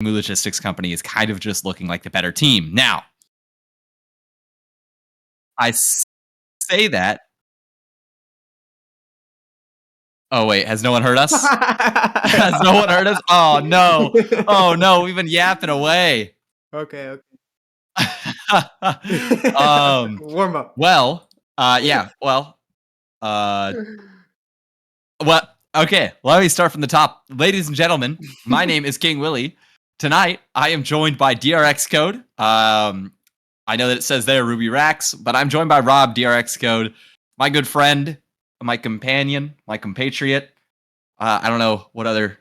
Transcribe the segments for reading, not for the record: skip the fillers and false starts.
Logistics Company is kind of just looking like the better team. Now, I say that. Oh, wait, has no one heard us? Has no one heard us? Oh, no. Oh, no, we've been yapping away. Okay. Um, Warm up. well, yeah, well, uh, what? Okay, let me start from the top. Ladies and gentlemen, my name is King Willie. Tonight, I am joined by DRX Code. I know that it says there Ruby Rax, but I'm joined by Rob, DRX Code, my good friend, my companion, my compatriot. I don't know what other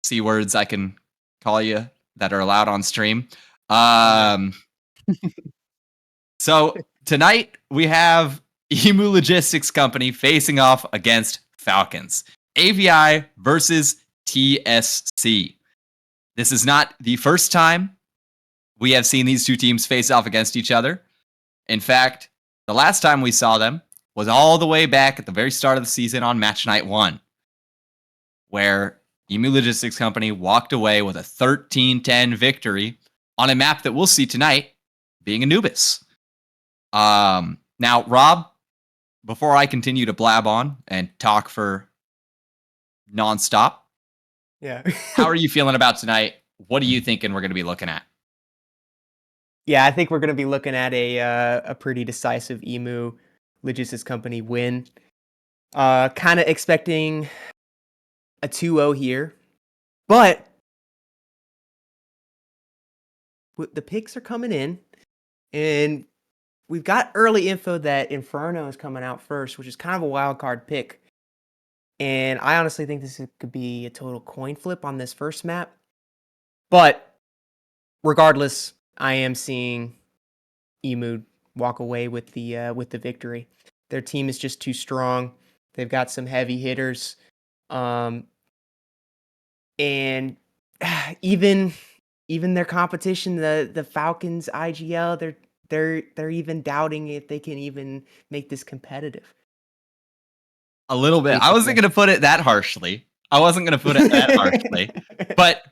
C words I can call you that are allowed on stream. So tonight we have Emu Logistics Company facing off against Falcons. AVI versus TSC. This is not the first time we have seen these two teams face off against each other. In fact, the last time we saw them was all the way back at the very start of the season on Match Night 1, where Emu Logistics Company walked away with a 13-10 victory on a map that we'll see tonight being Anubis. Now, Rob, before I continue to blab on and talk for nonstop, Yeah. how are you feeling about tonight? What are you thinking we're going to be looking at? Yeah, I think we're going to be looking at a pretty decisive Emu Logistics Company win. Kind of expecting a 2-0 here, but the picks are coming in, and we've got early info that Inferno is coming out first, which is kind of a wild card pick. And I honestly think this could be a total coin flip on this first map. But regardless, I am seeing Emu walk away with the victory. Their team is just too strong. They've got some heavy hitters, and even their competition, the Falcons IGL, they're even doubting if they can even make this competitive. A little bit. I wasn't going to put it that harshly. But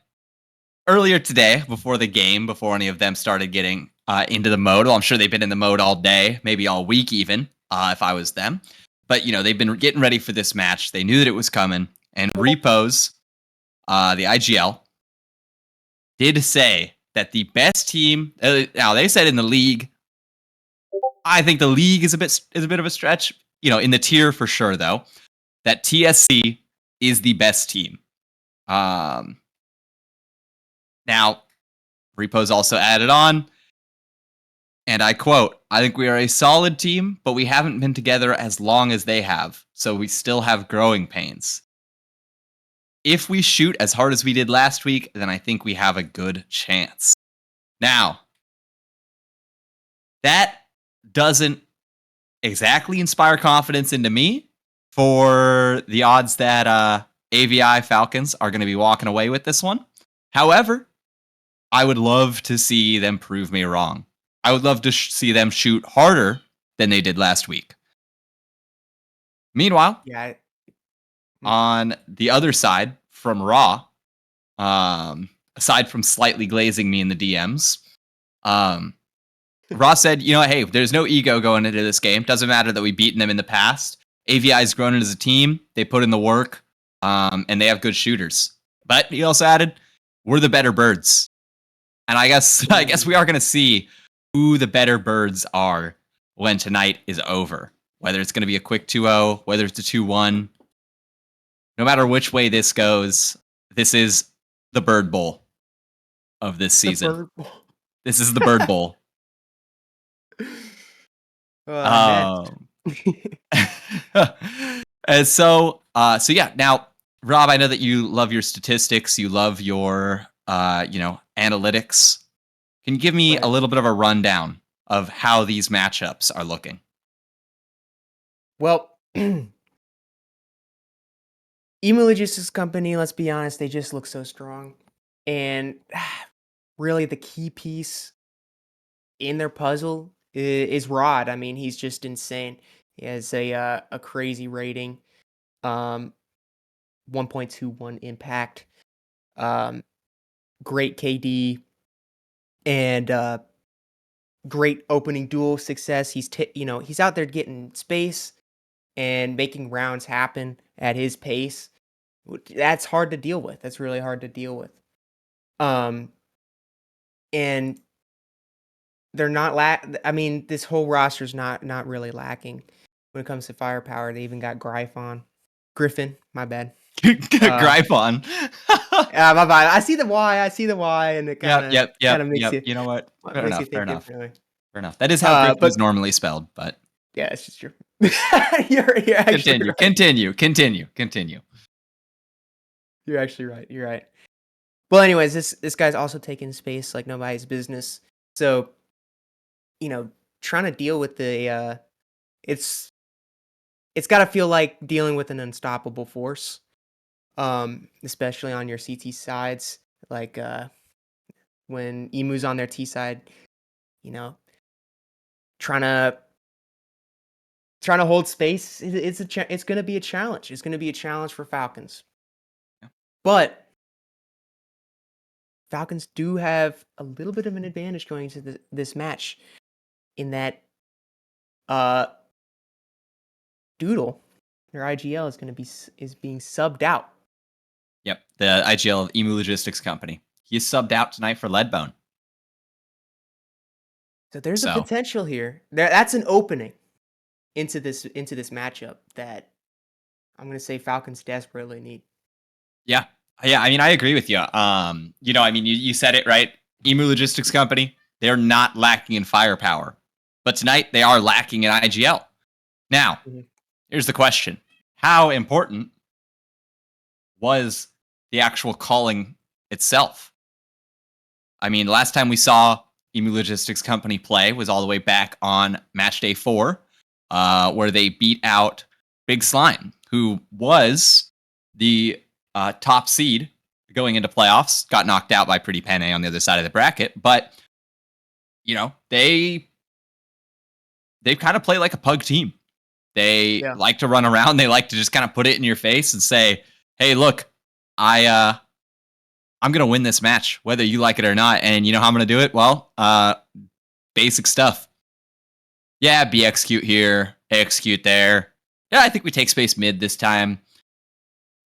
earlier today, before the game, before any of them started getting into the mode, well, I'm sure they've been in the mode all day, maybe all week even, if I was them. But, they've been getting ready for this match. They knew that it was coming. And Repos, the IGL, did say that the best team, now they said in the league, I think the league is a bit of a stretch, in the tier for sure, though, that TSC is the best team. Now, Repos also added on, and I quote, "I think we are a solid team, but we haven't been together as long as they have, so we still have growing pains. If we shoot as hard as we did last week, then I think we have a good chance." Now, that doesn't exactly inspire confidence into me for the odds that AVI Falcons are going to be walking away with this one. However, I would love to see them prove me wrong. I would love to see them shoot harder than they did last week. Meanwhile, on the other side from Raw, aside from slightly glazing me in the DMs, Raw said, hey, there's no ego going into this game. Doesn't matter that we've beaten them in the past. AVI's grown as a team. They put in the work, and they have good shooters. But he also added, we're the better birds. And I guess we are going to see who the better birds are when tonight is over. Whether it's going to be a quick 2-0, whether it's a 2-1. No matter which way this goes, this is the Bird Bowl of this season. This is the Bird Bowl. And so yeah. Now, Rob, I know that you love your statistics. You love your, analytics. Can you give me a little bit of a rundown of how these matchups are looking? Well, Emu Logistics Company, let's be honest, they just look so strong. And really the key piece in their puzzle is Rod. I mean, he's just insane. He has a crazy rating, 1.21 impact. great KD and great opening duel success. He's out there getting space and making rounds happen at his pace. That's hard to deal with. That's really hard to deal with. Um, and they're not I mean, this whole roster's not really lacking when it comes to firepower. They even got Griffin, my bad. Gryphon. Yeah, my bad. I see the Y, and it kinda makes Yep. You know what? Fair makes you enough. Fair think enough. differently. Fair enough. That is how Griffin But is normally spelled, but yeah, it's just true. You're actually continue. right. Continue. You're actually right. You're right. Well, anyways, this guy's also taking space like nobody's business. So, you know, trying to deal with it's gotta feel like dealing with an unstoppable force, especially on your CT sides. Like, when Emu's on their T side, you know, trying to hold space, it's gonna be a challenge. It's gonna be a challenge for Falcons. Yeah. But Falcons do have a little bit of an advantage going into this match in that uh Doodle, their IGL is being subbed out. Yep. The IGL of Emu Logistics Company. He's subbed out tonight for Leadbone. So there's a So potential here. That's an opening into this matchup that I'm gonna say Falcons desperately need. yeah. Yeah, I mean, I agree with you. I mean, you said it right. Emu Logistics Company, they're not lacking in firepower. But tonight they are lacking in IGL. Now, Mhm. here's the question. How important was the actual calling itself? I mean, the last time we saw Emu Logistics Company play was all the way back on match day 4, where they beat out Big Slime, who was the top seed going into playoffs. Got knocked out by Pretty Penne on the other side of the bracket, but they kind of play like a pug team. They Yeah. like to run around. They like to just kind of put it in your face and say, "Hey, look, I'm going to win this match, whether you like it or not." And you know how I'm going to do it? Well, basic stuff. Yeah, B execute here, A execute there. Yeah, I think we take space mid this time.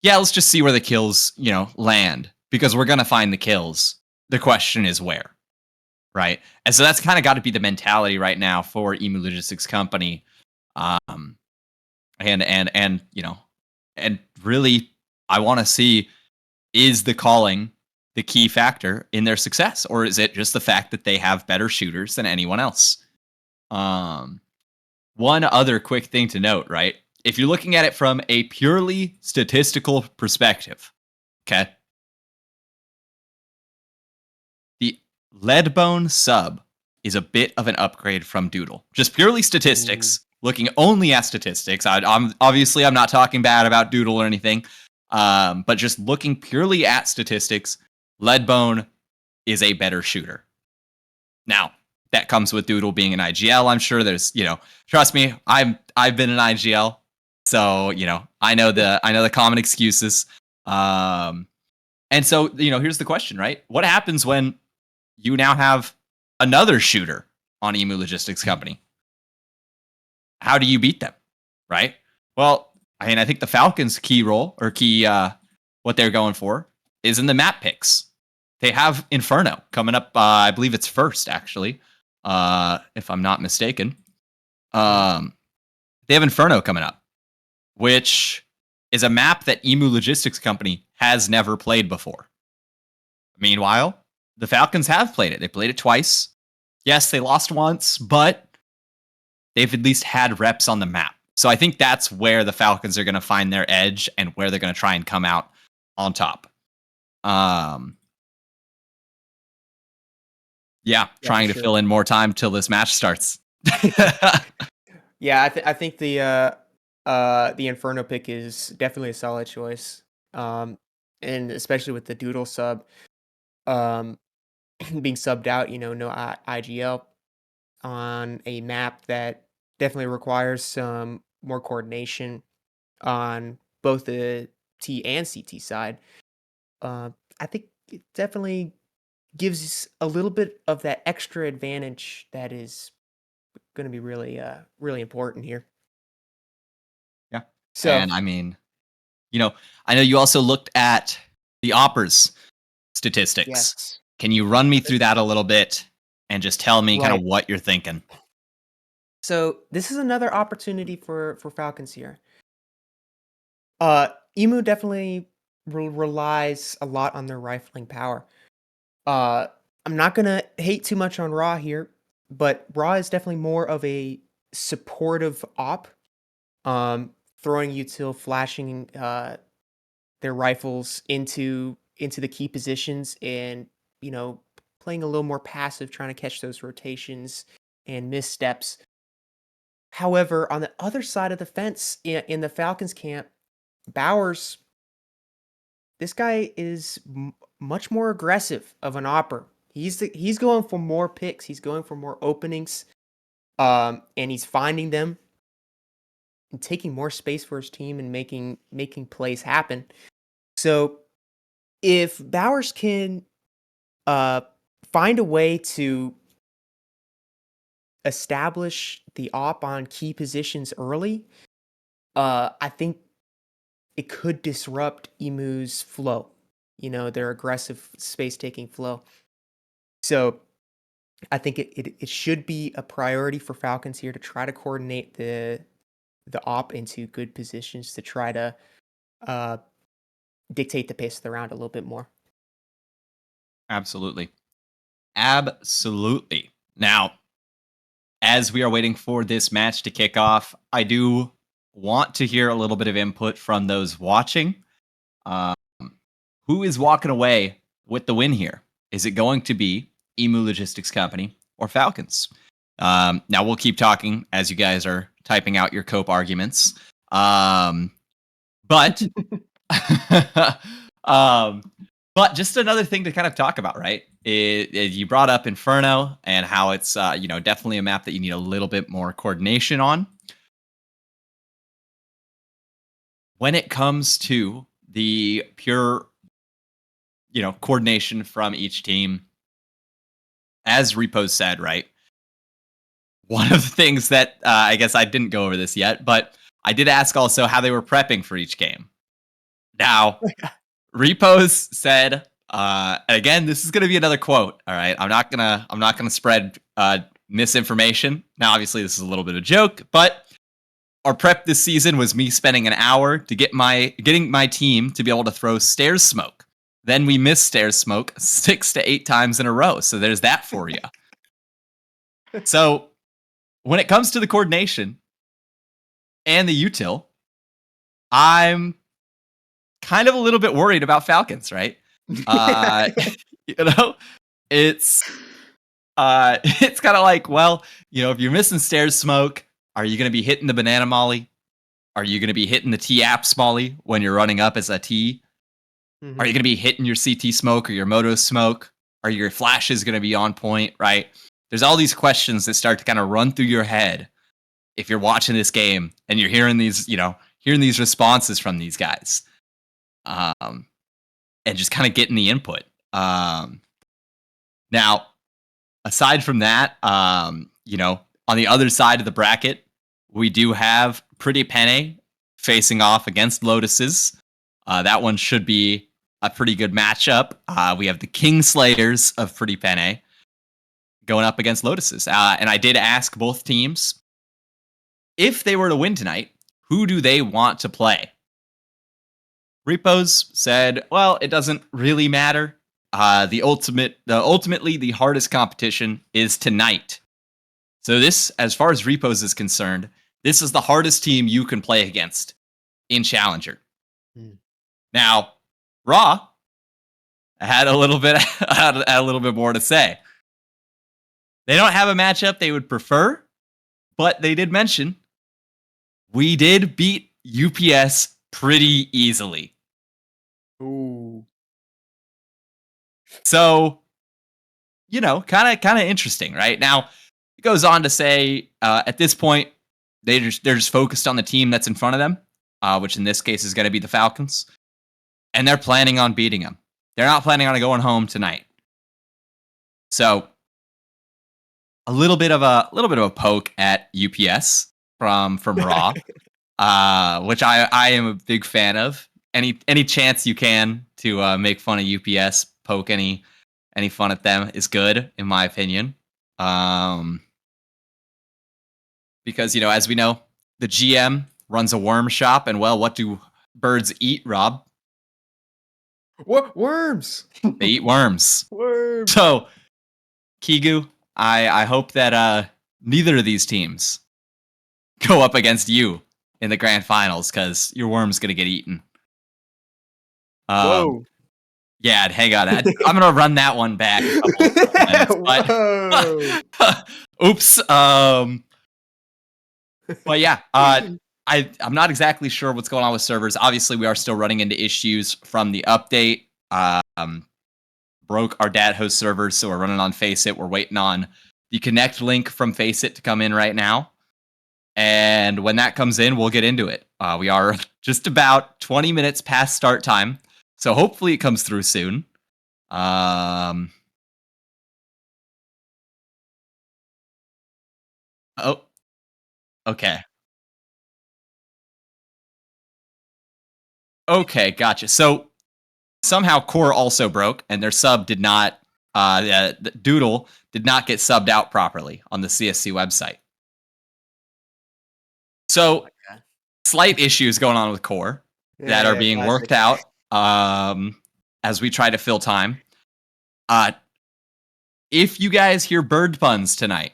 Yeah, let's just see where the kills, land, because we're going to find the kills. The question is where, right? And so that's kind of got to be the mentality right now for Emu Logistics Company. Um, and really, I want to see, is the calling the key factor in their success, or is it just the fact that they have better shooters than anyone else? One other quick thing to note, right? If you're looking at it from a purely statistical perspective, okay, the Leadbone sub is a bit of an upgrade from Doodle. Just purely statistics, looking only at statistics. I'm not talking bad about Doodle or anything, but just looking purely at statistics, Leadbone is a better shooter. Now, that comes with Doodle being an IGL. I'm sure there's, trust me, I've been an IGL, so I know the common excuses. And so here's the question, right? What happens when you now have another shooter on Emu Logistics Company? How do you beat them, right? Well, I think the Falcons' key role or key what they're going for is in the map picks. They have Inferno coming up. I believe it's first, actually, if I'm not mistaken. They have Inferno coming up, which is a map that Emu Logistics Company has never played before. Meanwhile, the Falcons have played it. They played it twice. Yes, they lost once, but they've at least had reps on the map. So I think that's where the Falcons are going to find their edge and where they're going to try and come out on top. Yeah, trying to fill in more time till this match starts. Yeah, I think the Inferno pick is definitely a solid choice. And especially with the Doodle sub being subbed out, no IGL on a map that definitely requires some more coordination on both the T and CT side. I think it definitely gives a little bit of that extra advantage that is going to be really, really important here. Yeah. So, And I mean, I know you also looked at the Oppers statistics. yes, Can you run me through that a little bit and just tell me kind of right. what you're thinking? So this is another opportunity for Falcons here. Emu definitely relies a lot on their rifling power. Uh, I'm not gonna hate too much on Raw here, but Raw is definitely more of a supportive op. Throwing util, flashing their rifles into the key positions, and you know playing a little more passive, trying to catch those rotations and missteps. However, on the other side of the fence, in the Falcons camp, Bowers, this guy is much more aggressive of an opper. He's going for more picks. He's going for more openings, and he's finding them and taking more space for his team and making plays happen. So if Bowers can uh, find a way to establish the op on key positions early, I think it could disrupt Emu's flow, their aggressive space taking flow. So I think it should be a priority for Falcons here to try to coordinate the op into good positions to try to uh, dictate the pace of the round a little bit more. Absolutely. Absolutely. Now, as we are waiting for this match to kick off, I do want to hear a little bit of input from those watching. Um, who is walking away with the win here? Is it going to be Emu Logistics Company or Falcons? Now we'll keep talking as you guys are typing out your cope arguments. But um, but just another thing to kind of talk about, right? You brought up Inferno and how it's definitely a map that you need a little bit more coordination on. When it comes to the pure, coordination from each team, as Repo said, right? One of the things that I guess I didn't go over this yet, but I did ask also how they were prepping for each game. Now, Repos said, again, this is going to be another quote. All right, I'm not gonna spread misinformation. Now, obviously, this is a little bit of a joke, but our prep this season was me spending an hour to getting my team to be able to throw stairs smoke. Then we missed stairs smoke 6 to 8 times in a row. So there's that for you. So when it comes to the coordination and the util, I'm kind of a little bit worried about Falcons, right? You know, it's it's kind of like, well, if you're missing stairs smoke, are you going to be hitting the banana molly? Are you going to be hitting the T-apps molly when you're running up as a T? Mhm. Are you going to be hitting your CT smoke or your moto smoke? Are your flashes going to be on point, right? There's all these questions that start to kind of run through your head if you're watching this game and you're hearing these responses from these guys. And just kind of getting the input. Now, aside from that, on the other side of the bracket, we do have Pretty Penne facing off against Lotuses. That one should be a pretty good matchup. We have the Kingslayers of Pretty Penne going up against Lotuses. And I did ask both teams, if they were to win tonight, who do they want to play? Repos said, well, it doesn't really matter. Ultimately, the hardest competition is tonight. So this, as far as Repos is concerned, this is the hardest team you can play against in Challenger. Now, Raw had a little bit more to say. They don't have a matchup they would prefer, but they did mention we did beat UPS pretty easily. Ooh. So, kind of interesting, right? Now, it goes on to say at this point they're just focused on the team that's in front of them, which in this case is going to be the Falcons, and they're planning on beating them. They're not planning on going home tonight. So a little bit of a poke at UPS from Raw, which I am a big fan of. Any chance you can to make fun of UPS, poke any fun at them is good, in my opinion. Because as we know, the GM runs a worm shop, and well, what do birds eat, Rob? Worms. They eat worms. Worms. So, Kigu, I hope that neither of these teams go up against you in the grand finals, because your worm's gonna get eaten. Whoa. Yeah, hang on. I'm gonna run that one back a couple minutes, but oops. But yeah, I'm not exactly sure what's going on with servers. Obviously, we are still running into issues from the update. Broke our data host servers, so we're running on Faceit. We're waiting on the connect link from Faceit to come in right now. And when that comes in, we'll get into it. We are just about 20 minutes past start time, so hopefully it comes through soon. Oh, okay. Okay, gotcha. So somehow Core also broke, and their sub did not, Doodle did not get subbed out properly on the CSC website. So slight issues going on with Core that are being worked out as we try to fill time. If you guys hear bird puns tonight,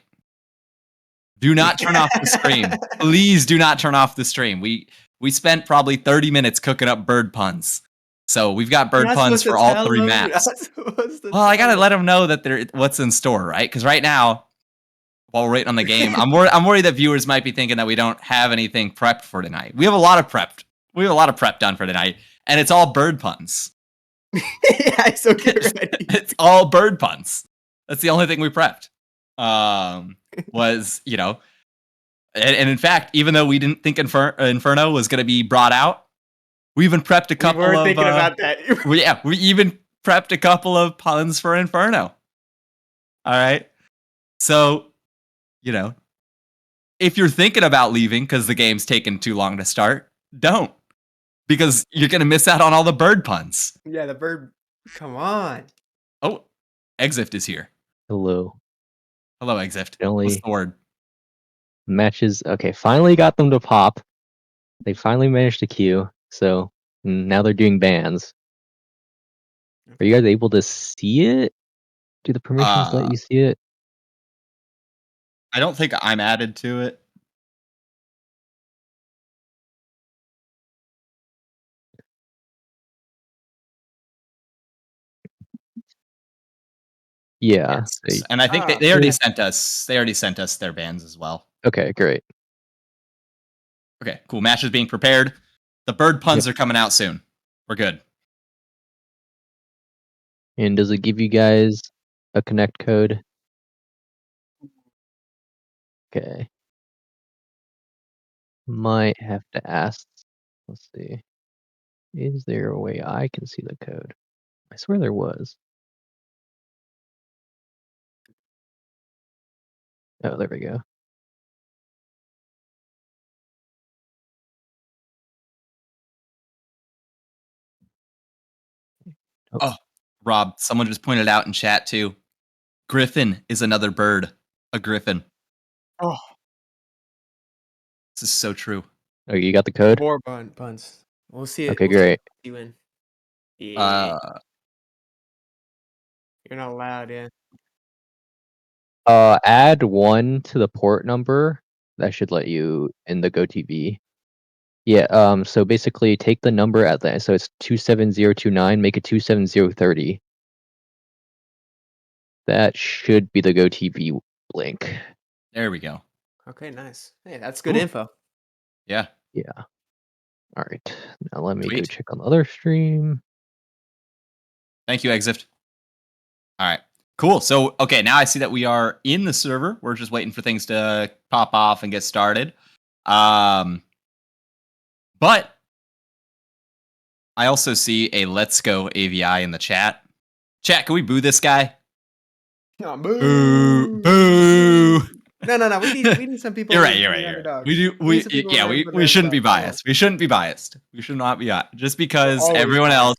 do not turn off the stream. Please do not turn off the stream. We spent probably 30 minutes cooking up bird puns. So we've got bird puns for all three maps. Well, I gotta let them know that what's in store, right? Because right now, while we're waiting on the game, I'm worried that viewers might be thinking that we don't have anything prepped for tonight. We have a lot of prep. We have a lot of prep done for tonight, and it's all bird puns. Yeah, so get ready. It's all bird puns. That's the only thing we prepped. Was and in fact, even though we didn't think Inferno was going to be brought out, we even prepped a couple of. Thinking about that. we even prepped a couple of puns for Inferno. All right, so if you're thinking about leaving because the game's taken too long to start, don't, because you're going to miss out on all the bird puns. Yeah, the bird. Come on. Oh, Exift is here. Hello. Hello, Exift. Only What's the word? Matches. Okay, finally got them to pop. They finally managed to queue. So now they're doing bans. Are you guys able to see it? Do the permissions let you see it? I don't think I'm added to it. Yeah. Yes. And I think they already sent us. They already sent us their bans as well. Okay, great. Okay, cool. Match is being prepared. The bird puns are coming out soon. We're good. And does it give you guys a connect code? Okay. Might have to ask. Let's see. Is there a way I can see the code? I swear there was. Oh, there we go. Oh, Rob, someone just pointed out in chat too. Griffin is another bird. A griffin. Oh, this is so true. Oh, you got the code? More puns. We'll see it. Okay, great. See when. Yeah. You're not allowed, yeah. Add 1 to the port number. That should let you in the GoTV. Yeah, so basically take the number at the so it's 27029, make it 27030. That should be the GoTV link. There we go. Okay, nice. Hey, that's good info. Yeah. Yeah. All right. Now let me go check on the other stream. Thank you, Exift. All right. Cool. So, okay, now I see that we are in the server. We're just waiting for things to pop off and get started. But I also see a Let's Go AVI in the chat. Chat, can we boo this guy? Oh, Boo! Boo! No. We need some people. You're right. rooting You're for right. the You're right. underdogs. We do. need some people Yeah. rooting for the We shouldn't be underdogs. Come on. biased. We shouldn't be biased. We should not be just because always everyone biased. else.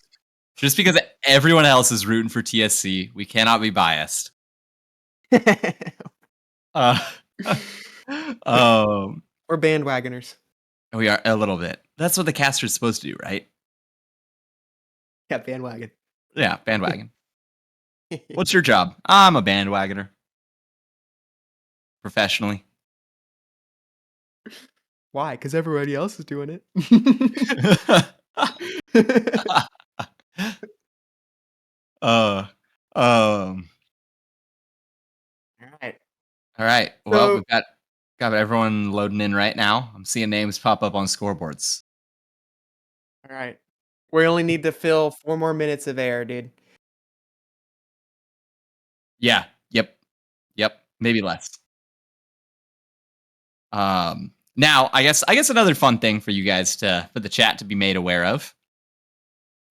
Just because everyone else is rooting for TSC, we cannot be biased. Uh, um, We're bandwagoners. we are a little bit. That's what the caster's supposed to do, right? Yeah, bandwagon. Yeah, bandwagon. What's your job? I'm a bandwagoner. Professionally. Why? Because everybody else is doing it. uh, um. All right. All right. Well, So- we've got everyone loading in right now. I'm seeing names pop up on scoreboards. All right. We only need to fill 4 more minutes of air, dude. Yeah. Yep. Maybe less. Now I guess another fun thing for you guys for the chat to be made aware of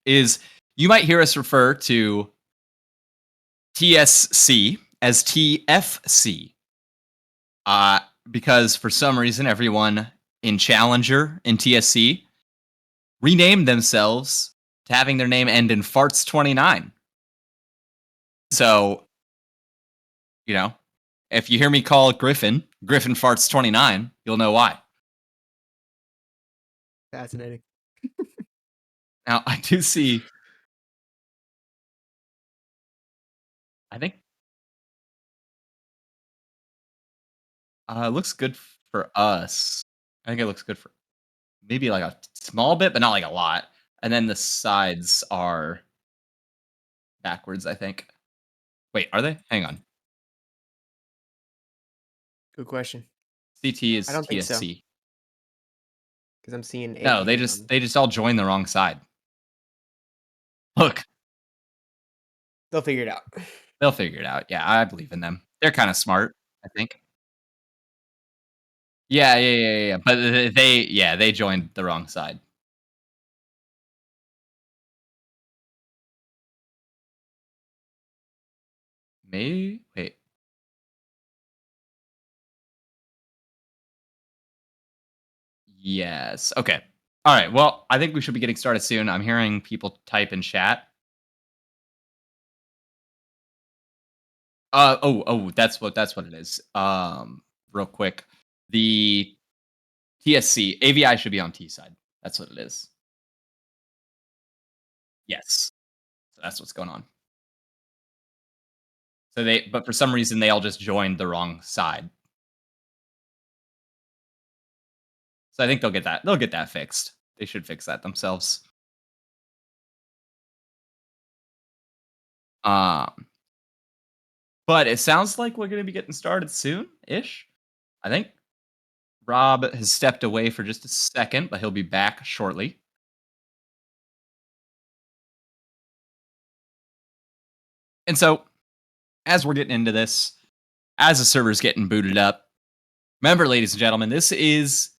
is you might hear us refer to TSC as TFC. Because for some reason everyone in Challenger in TSC renamed themselves to having their name end in Farts 29. So, if you hear me call Griffin Farts 29, you'll know why. Fascinating. Now, I do see. I think it looks good for us. I think it looks good for maybe like a small bit, but not like a lot. And then the sides are backwards, I think. Wait, are they? Hang on. Good question. CT is I don't think so. TSC. Because I'm seeing. No, they just all joined the wrong side. Look, They'll figure it out. they'll figure it out. Yeah, I believe in them. They're kind of smart, I think. Yeah. But they joined the wrong side. Maybe wait. Yes. Okay. All right. Well, I think we should be getting started soon. I'm hearing people type in chat. That's what it is. Real quick. The TSC AVI should be on T side. That's what it is. Yes. So that's what's going on. But for some reason they all just joined the wrong side. So I think they'll get that fixed. They should fix that themselves. But it sounds like we're going to be getting started soon-ish. I think Rob has stepped away for just a second, but he'll be back shortly. And so, as we're getting into this, as the server's getting booted up, remember, ladies and gentlemen, this is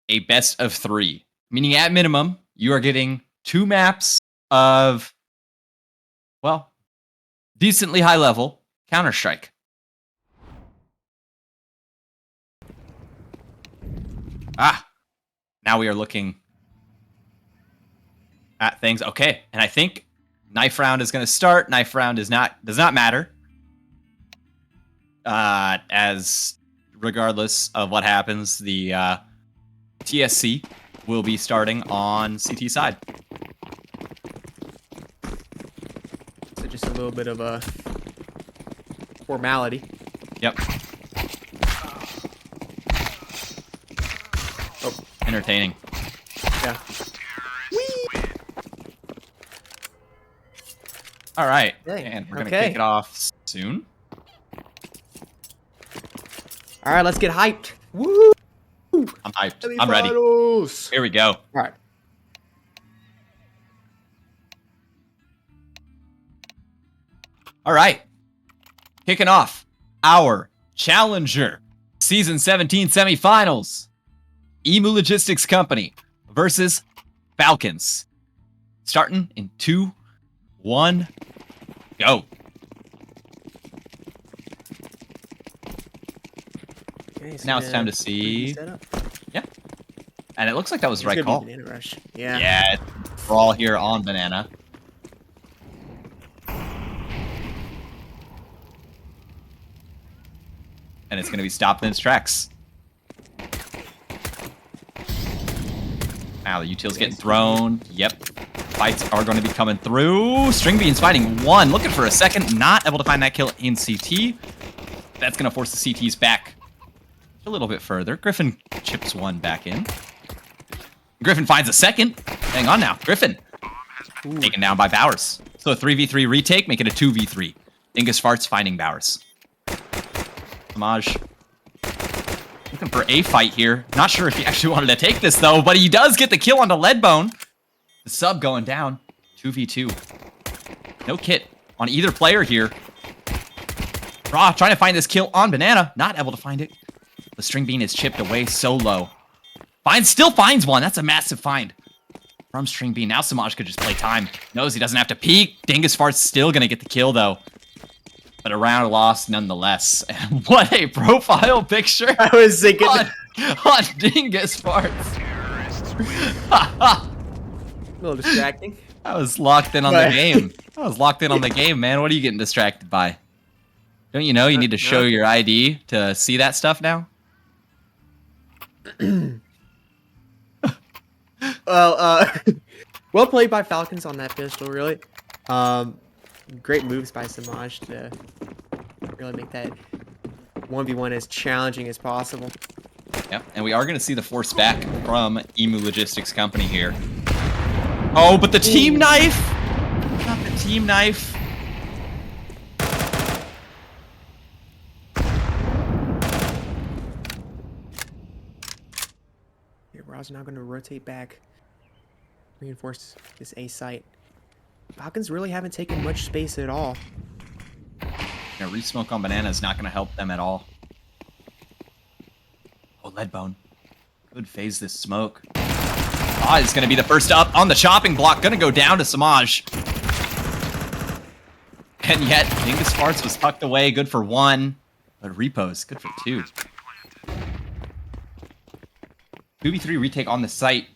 a best of 3, meaning at minimum, you are getting 2 maps of, well, decently high level Counter-Strike. Now we are looking at things. Okay, and I think knife round is going to start. Knife round does not matter. As regardless of what happens, the TSC will be starting on CT side. So just a little bit of a formality. Yep. Oh, entertaining. Yeah. All right, Dang. and we're gonna Okay. kick it off soon. All right, let's get hyped. Woo! I'm hyped. I'm ready. Semifinals. Here we go. All right. All right. Kicking off our Challenger Season 17 semifinals. Emu Logistics Company versus Falcons. Starting in 2, 1, go. Okay, so Now it's time to the see. set up. Yeah. And it looks like that was the It's right gonna call. be Banana Rush. Yeah. Yeah, we're all here on banana. And it's going to be stopped in its tracks. Wow, the util's getting thrown. Yep. Fights are going to be coming through. String Beans fighting one. Looking for a second. Not able to find that kill in CT. That's going to force the CTs back a little bit further. Griffin chips one back in. Griffin finds a second. Hang on now. Griffin. Ooh. Taken down by Bowers. So a 3v3 retake, make it a 2v3. Dingus Farts finding Bowers. Samaj. Looking for a fight here. Not sure if he actually wanted to take this, though, but he does get the kill onto Leadbone. The sub going down. 2v2. No kit on either player here. Raw trying to find this kill on Banana. Not able to find it. The String Bean is chipped away so low. Still finds one. That's a massive find from String Bean. Now Samaj could just play time. Knows he doesn't have to peek. Dingus Fart's still going to get the kill, though. But a round lost nonetheless. And what a profile picture. I was thinking on Dingus Farts. a little distracting. I was locked in on the game. I was locked in on the game, man. What are you getting distracted by? Don't you know you need to show your ID to see that stuff now? Well, well played by Falcons on that pistol, really. Great moves by Samaj to really make that 1v1 as challenging as possible. Yep, and we are going to see the force back from Emu Logistics Company here. Oh, but the team knife! Not the team knife. Here, Raw's now going to rotate back, reinforce this A site. Falcons really haven't taken much space at all. Yeah, resmoke on Banana is not going to help them at all. Oh, Leadbone. Could phase this smoke. Ah, is going to be the first up on the chopping block. Going to go down to Samaj. And yet, Dingus Farts was tucked away. Good for one. But Repos, good for two. 2v3 retake on the site.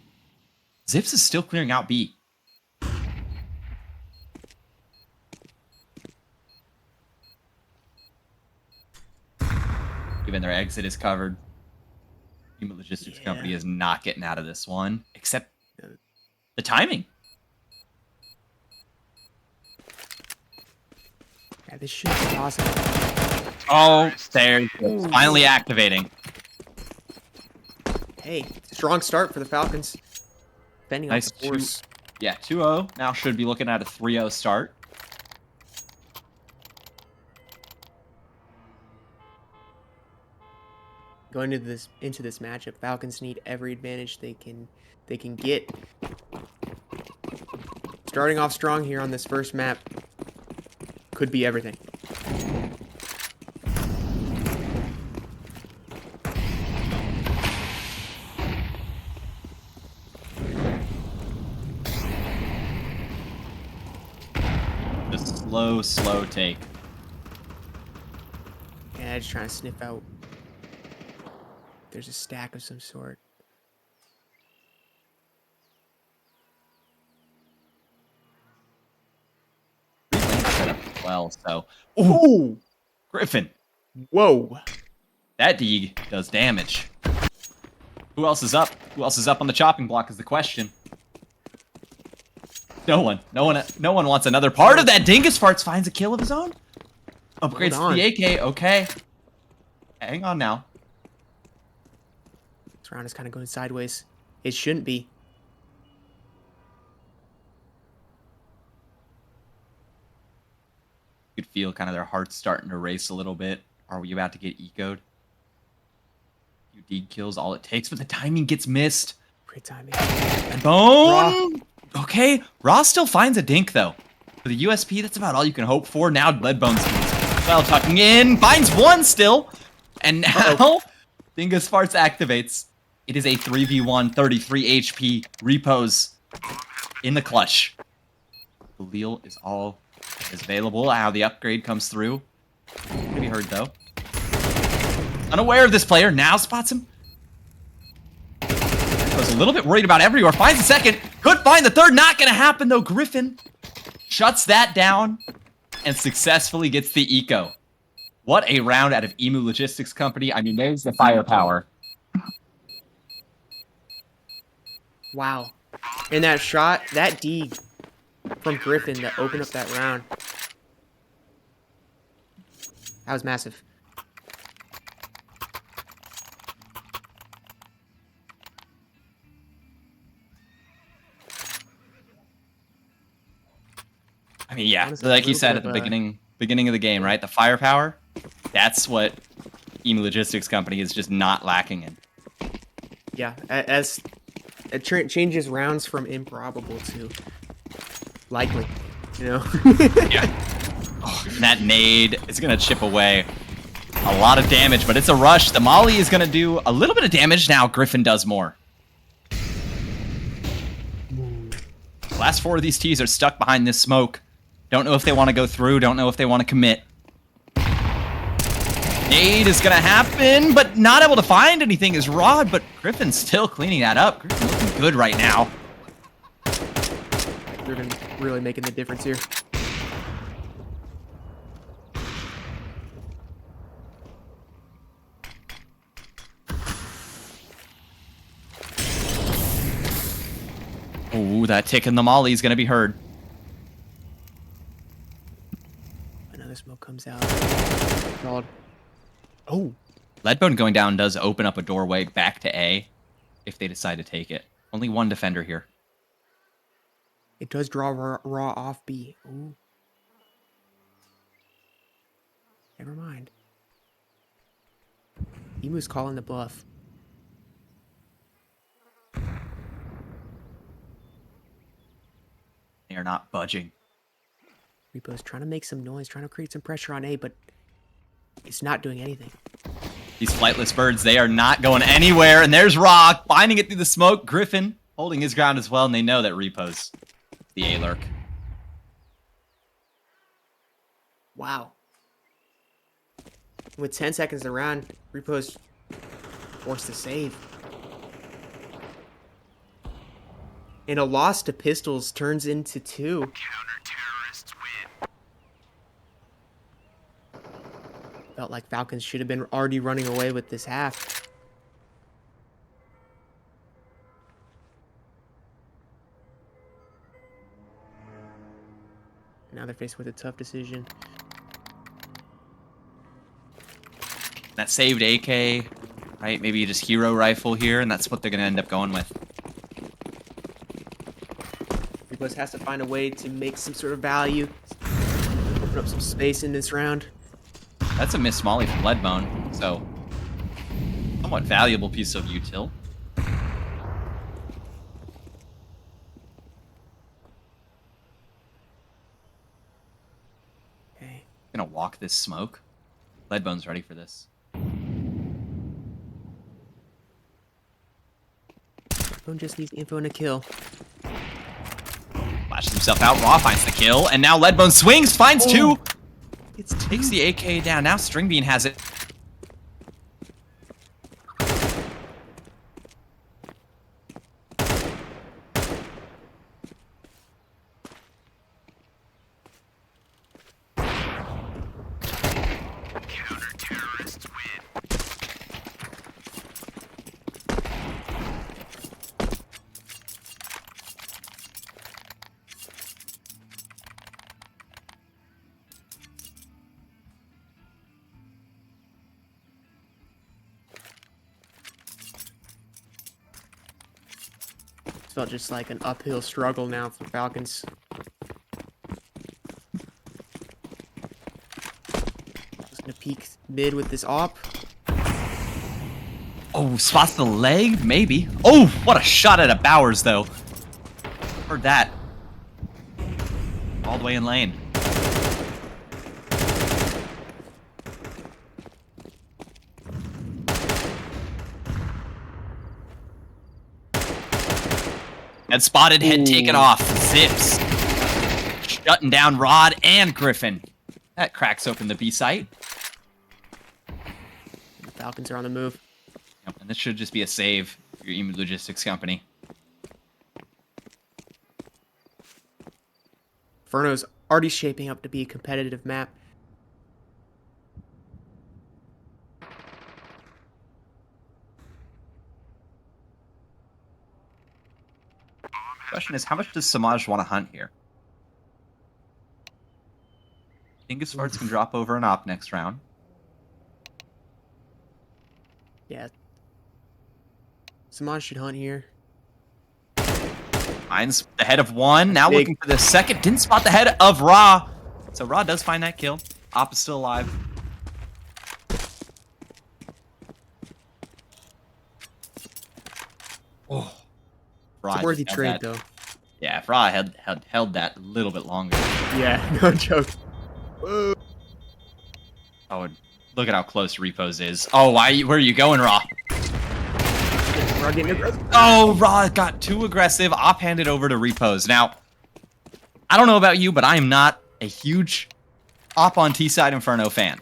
Zips is still clearing out B. Even their exit is covered. Human Logistics Company is not getting out of this one, except the timing. Yeah, this should be possible. Oh, there. Finally activating. Hey, strong start for the Falcons. Defending Nice off the force. Yeah, 2-0. Now should be looking at a 3-0 start. Going into this matchup, Falcons need every advantage they can get. Starting off strong here on this first map could be everything. Just slow take. Yeah, just trying to sniff out. There's a stack of some sort. Well, so. Ooh! Griffin. Whoa! That Deeg does damage. Who else is up? Who else is up on the chopping block is the question. No one. No one wants another part of that. Dingus Farts finds a kill of his own. Upgrades to the AK. Okay. Hang on now. This round is kind of going sideways. It shouldn't be. You could feel kind of their hearts starting to race a little bit. Are we about to get ecoed? You Deeg kills all it takes, but the timing gets missed. Great timing. And Bone! Okay, Raw still finds a dink, though. For the USP, that's about all you can hope for. Now Leadbone's well tucking in. Finds one still. And now Dingus Farts activates. It is a 3v1, 33 HP. Repos in the clutch. Khalil is all that is available. How the upgrade comes through. Maybe heard, though. Unaware of this player, now spots him. Was a little bit worried about everywhere. Finds the second. Could find the third. Not going to happen, though. Griffin shuts that down and successfully gets the eco. What a round out of Emu Logistics Company. I mean, there's the firepower. Wow. And that shot, that D from Griffin that opened up that round. That was massive. I mean, yeah, Honestly, like a you little said bit at the of beginning of the game, right? The firepower, that's what Emu Logistics Company is just not lacking in. Yeah, as it changes rounds from improbable to likely, you know? Yeah. Oh, and that nade is going to chip away a lot of damage, but it's a rush. The Molly is going to do a little bit of damage. Now Griffin does more. The last 4 of these T's are stuck behind this smoke. Don't know if they want to go through. Don't know if they want to commit. Nade is going to happen, but not able to find anything is Rod, but Griffin's still cleaning that up. Griffin looking good right now. Griffin really making the difference here. Ooh, that tick in the Molly is going to be heard. Another smoke comes out. Rod. Oh. Leadbone going down does open up a doorway back to A if they decide to take it. Only one defender here. It does draw raw off B. Ooh. Never mind. Emu's calling the bluff. They are not budging. Repo's trying to make some noise, trying to create some pressure on A, but it's not doing anything. These flightless birds, they are not going anywhere. And there's Rock finding it through the smoke. Griffin holding his ground as well, and they know that Repo's the A-lurk. Wow. With 10 seconds around, Repo's forced to save. And a loss to pistols turns into 2. Counter-terrorists win. Felt like Falcons should have been already running away with this half. Now they're faced with a tough decision. That saved AK, right? Maybe just hero rifle here, and that's what they're going to end up going with. Repo's has to find a way to make some sort of value. Open up some space in this round. That's a missed Molly from Leadbone, so somewhat valuable piece of util. Okay. Gonna walk this smoke. Leadbone's ready for this. Bone just needs info and a kill. Flashes himself out. Raw finds the kill, and now Leadbone swings, finds 2. It's Takes the AK down. Now Stringbean has it. Counter-terrorists win. It felt just like an uphill struggle now for Falcons. Just gonna peek mid with this op. Oh, spots the leg? Maybe. Oh, what a shot at a Bowers, though. Heard that. All the way in lane. And spotted head taken off. Zips. Shutting down Rod and Griffin. That cracks open the B site. Falcons are on the move. Yep, and this should just be a save for your Emu Logistics company. Inferno's already shaping up to be a competitive map. Question is, how much does Samaj want to hunt here? Dingus Farts can drop over an op next round. Yeah. Samaj should hunt here. Finds the head of one. Now Big. looking for the second. Didn't spot the head of Ra. So Ra does find that kill. Op is still alive. Oh. Ra It's a worthy held trade, that. though. Yeah, if Ra had held that a little bit longer. Yeah, no joke. Whoa. Oh, and look at how close Repos is. Oh, where are you going, Ra? We're getting aggressive. Oh, Ra got too aggressive. Op handed over to Repos. Now, I don't know about you, but I am not a huge Op on T-side Inferno fan.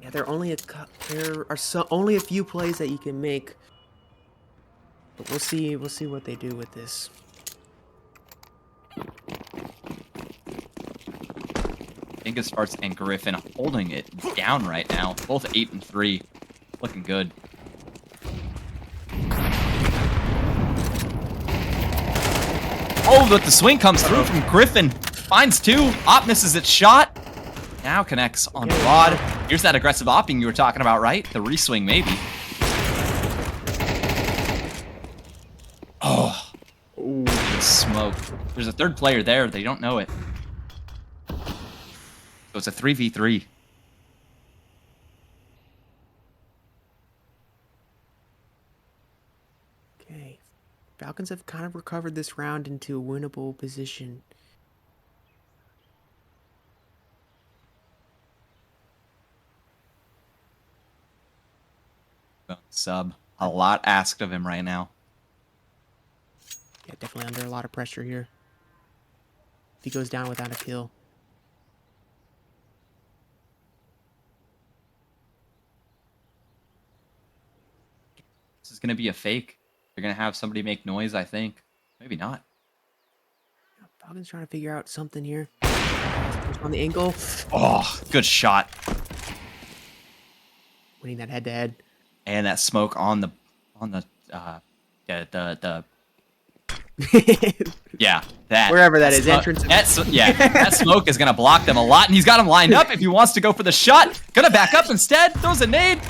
Yeah, there are only only a few plays that you can make. But we'll see what they do with this. Dingus Farts and Griffin holding it down right now. Both 8 and 3. Looking good. Oh, but the swing comes through from Griffin. Finds 2. Op misses its shot. Now connects on Rod. Here's that aggressive opping you were talking about, right? The reswing, maybe. Oh. Ooh, smoke. There's a third player there. They don't know it. So it's a 3v3. Okay. Falcons have kind of recovered this round into a winnable position. Sub. A lot asked of him right now. Yeah, definitely under a lot of pressure here. If he goes down without a kill. This is going to be a fake. They're going to have somebody make noise, I think. Maybe not. Falcons trying to figure out something here. On the angle. Oh, good shot. Winning that head-to-head. And that smoke on the yeah, that Wherever that is, smoke, entrance. that smoke is gonna block them a lot, and he's got him lined up if he wants to go for the shot. Gonna back up instead, throws a nade,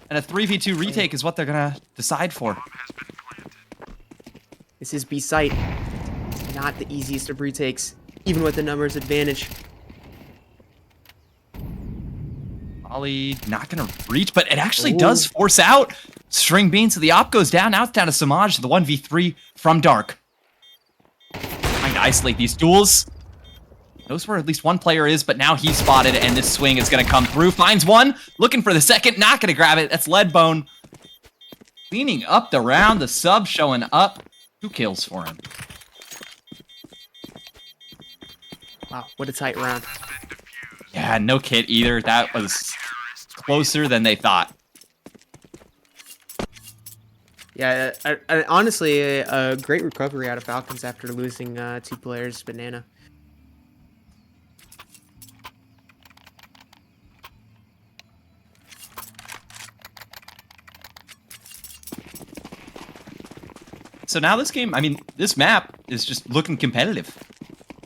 and a 3v2 retake is what they're gonna decide for. This is B site. Not the easiest of retakes, even with the numbers advantage. Ollie not gonna reach, but it actually does force out String Bean, so the op goes down. Now it's down to Samaj, the 1v3 from Dark. Trying to isolate these duels. Knows where at least one player is, but now he's spotted, and this swing is gonna come through. Finds one, looking for the second, not gonna grab it. That's Leadbone. Cleaning up the round, the sub showing up. 2 kills for him. Wow, what a tight round. Yeah, no kit either. That was closer than they thought. Yeah, honestly, a great recovery out of Falcons after losing 2 players. Banana. So now this game, I mean, this map is just looking competitive.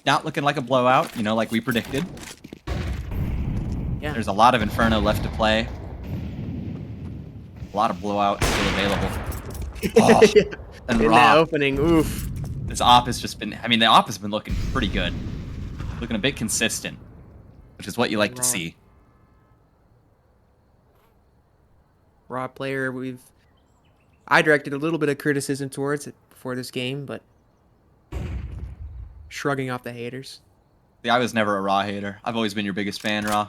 Not looking like a blowout, like we predicted. Yeah. There's a lot of Inferno left to play. A lot of blowout still available. Oh, and In that opening, oof. This op has just been, the op has been looking pretty good. Looking a bit consistent, which is what you like to see. Raw player, I directed a little bit of criticism towards it before this game, but shrugging off the haters. See, I was never a Raw hater. I've always been your biggest fan, Raw.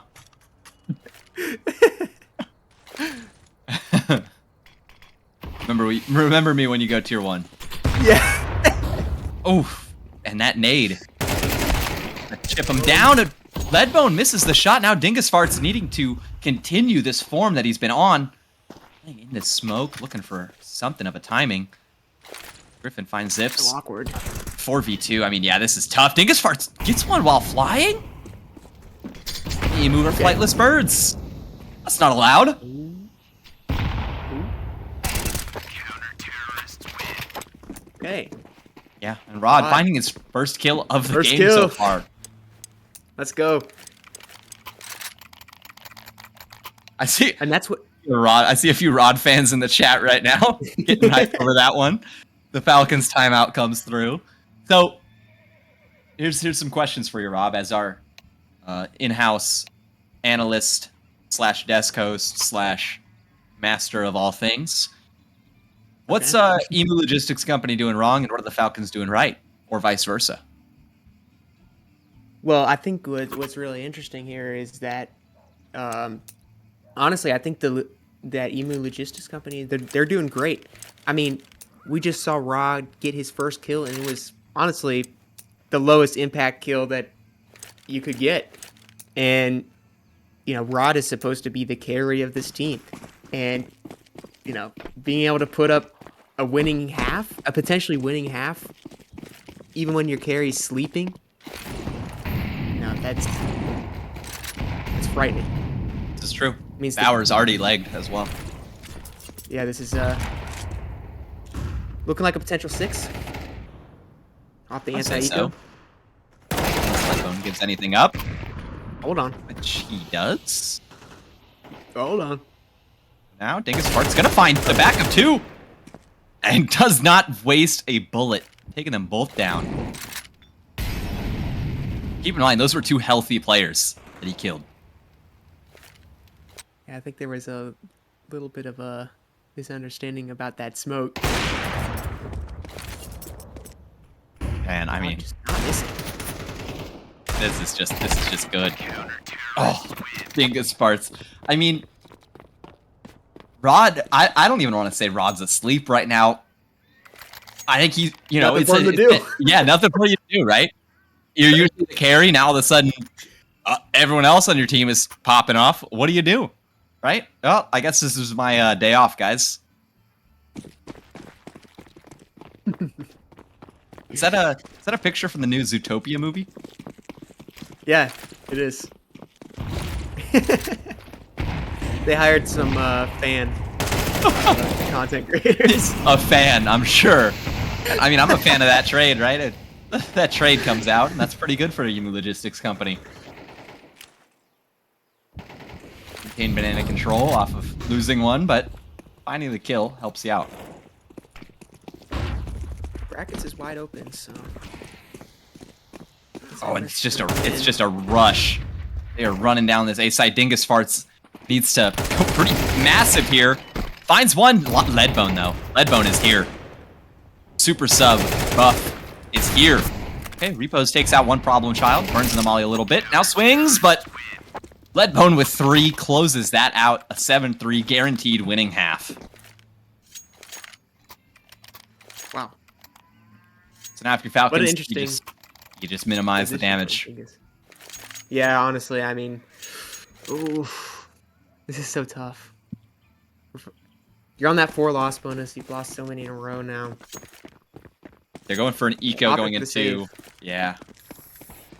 Remember me when you go tier 1. Yeah. Oh, and that nade. Chip him down. Leadbone misses the shot. Now Dingus Farts needing to continue this form that he's been on. Playing in this smoke, looking for something of a timing. Griffin finds Zips. So awkward. 4v2. I mean, yeah, this is tough. Dingus Farts gets one while flying? Emu are flightless birds. That's not allowed. Okay. Yeah, and Rod Rod. finding his first kill of the First game kill. so far. Let's go. I see And that's what. Rod. I see a few Rod fans in the chat right now getting hyped over that one. The Falcons timeout comes through. So here's some questions for you, Rob, as our in-house analyst / desk host / master of all things. What's Emu Logistics Company doing wrong, and what are the Falcons doing right, or vice versa? Well, I think what's really interesting here is that, honestly, I think that Emu Logistics Company, they're doing great. I mean, we just saw Rod get his first kill, and it was honestly the lowest impact kill that you could get. And Rod is supposed to be the carry of this team, and being able to put up a potentially winning half, even when your carry's sleeping. That's frightening. This is true. Means Bauer's already legged as well. Yeah, this is looking like a potential 6 off the I'd say anti-eco. so. Unless Leadbone gives anything up, Hold on. which he does. Hold on. Now Dingus Fart's gonna find the back of 2. And does not waste a bullet. Taking them both down. Keep in mind, those were 2 healthy players that he killed. Yeah, I think there was a little bit of a misunderstanding about that smoke. And I mean, Just not missing. this is just good. Oh, Dingus Farts. I mean, Rod, I don't even want to say Rod's asleep right now. I think he's, Nothing it's for him to do. yeah, nothing for you to do, right? You're usually the carry. Now all of a sudden, everyone else on your team is popping off. What do you do? Right? Well, I guess this is my day off, guys. Is that a picture from the new Zootopia movie? Yeah, it is. They hired some fan content creators. A fan, I'm sure. I mean, I'm a fan of that trade, right? That trade comes out, and that's pretty good for a Emu Logistics Company. Maintain banana control off of losing one, but finding the kill helps you out. Brackets is wide open, so. Oh, and it's just a rush. They are running down this A side. Dingus Farts needs to go pretty massive here. Finds one. Leadbone though. Leadbone is here. Super sub buff is here. Okay, Repos takes out one problem child, burns in the molly a little bit. Now swings, but Leadbone with 3 closes that out. A 7-3 guaranteed winning half. Wow. So now if you're Falcons, What an interesting you just minimize the position for damage. Dingus. Yeah, honestly, I mean, oof, this is so tough. You're on that 4 loss bonus. You've lost so many in a row now. They're going for an eco Opting going for the into, save. yeah.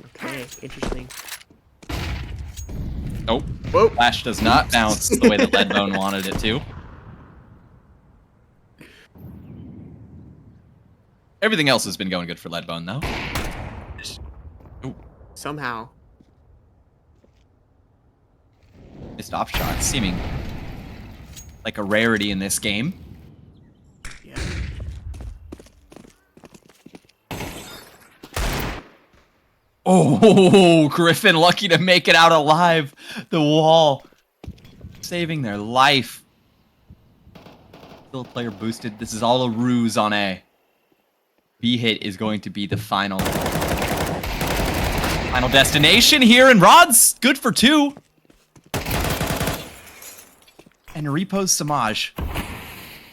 Okay, interesting. Oh, Whoa. Flash does not bounce the way that Leadbone wanted it to. Everything else has been going good for Leadbone, though. Ooh, Somehow. missed off shot, seeming like a rarity in this game. Yeah. Oh, Griffin lucky to make it out alive. The wall saving their life. Still player boosted. This is all a ruse on A. B hit is going to be the final destination here, and Rod's good for 2. And Repos Samaj.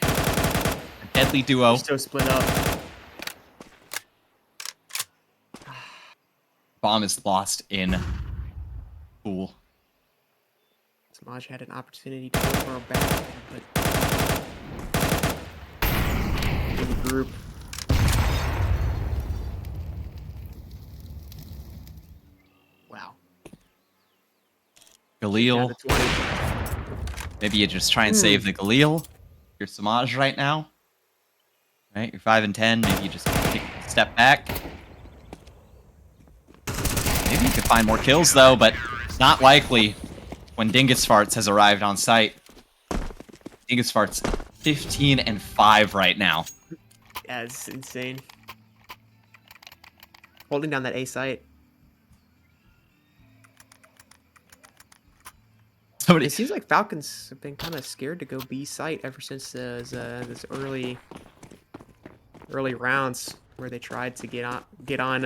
A deadly duo. Still split up. Bomb is lost in Samaj had an opportunity to go for a back, but in the group. Wow. Down Galil. to 20. Maybe you just try and save the Galil. Your Samaj right now. Right? You're 5 and 10. Maybe you just take a step back. Maybe you could find more kills though, but not likely when Dingus Farts has arrived on site. Dingus Farts 15 and 5 right now. Yeah, it's insane. Holding down that A site. Somebody, It seems like Falcons have been kind of scared to go B site ever since this early rounds where they tried to get on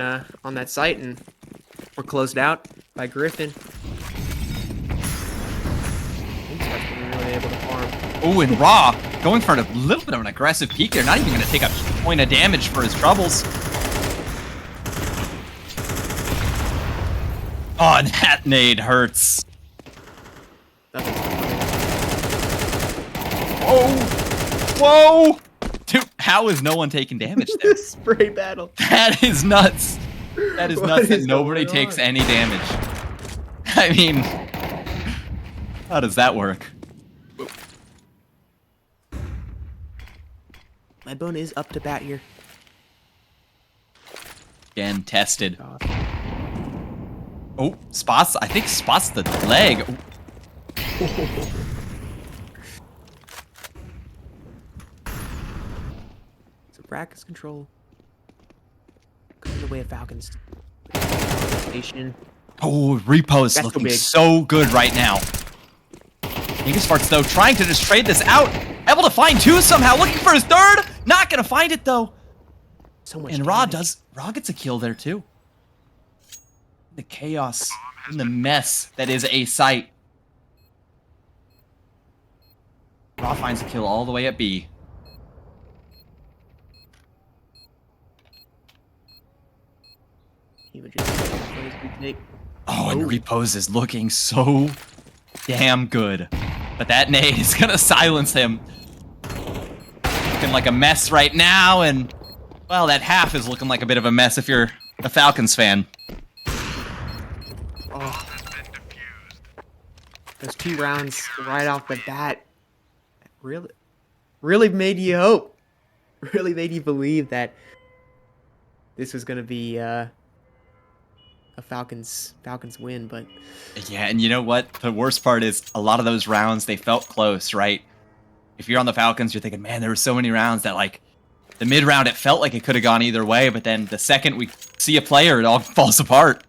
that site and were closed out by Griffin. Really able to farm. oh, and Raw going for a little bit of an aggressive peek there. Not even going to take a point of damage for his troubles. Oh, and that nade hurts. Whoa! Dude, how is no one taking damage there? Spray battle. That is nuts. That is What nuts that is nobody going takes on? any damage. I mean, how does that work? Leadbone is up to bat here. Again, tested. Oh, spots. I think spots the leg. So Brackets control. Coming the way of Falcons. Station. Oh, Repo's That's so looking big. so good right now. Dingus Farts, though, trying to just trade this out. Able to find two somehow, looking for his third. Not gonna find it, though. So much And Raw damage. gets a kill there, too. The chaos and the mess that is a site. Raw finds a kill all the way at B. He would just take. Oh, and Repose is looking so damn good. But that nade is gonna silence him. Looking like a mess right now, and well, that half is looking like a bit of a mess if you're a Falcons fan. Oh, those 2 rounds right off the bat really made you hope. Really made you believe that this was gonna be a Falcons win, but Yeah, and you know what? The worst part is a lot of those rounds, they felt close, right? If you're on the Falcons, you're thinking, man, there were so many rounds that, like, the mid-round, it felt like it could have gone either way, but then the second we see a player, it all falls apart.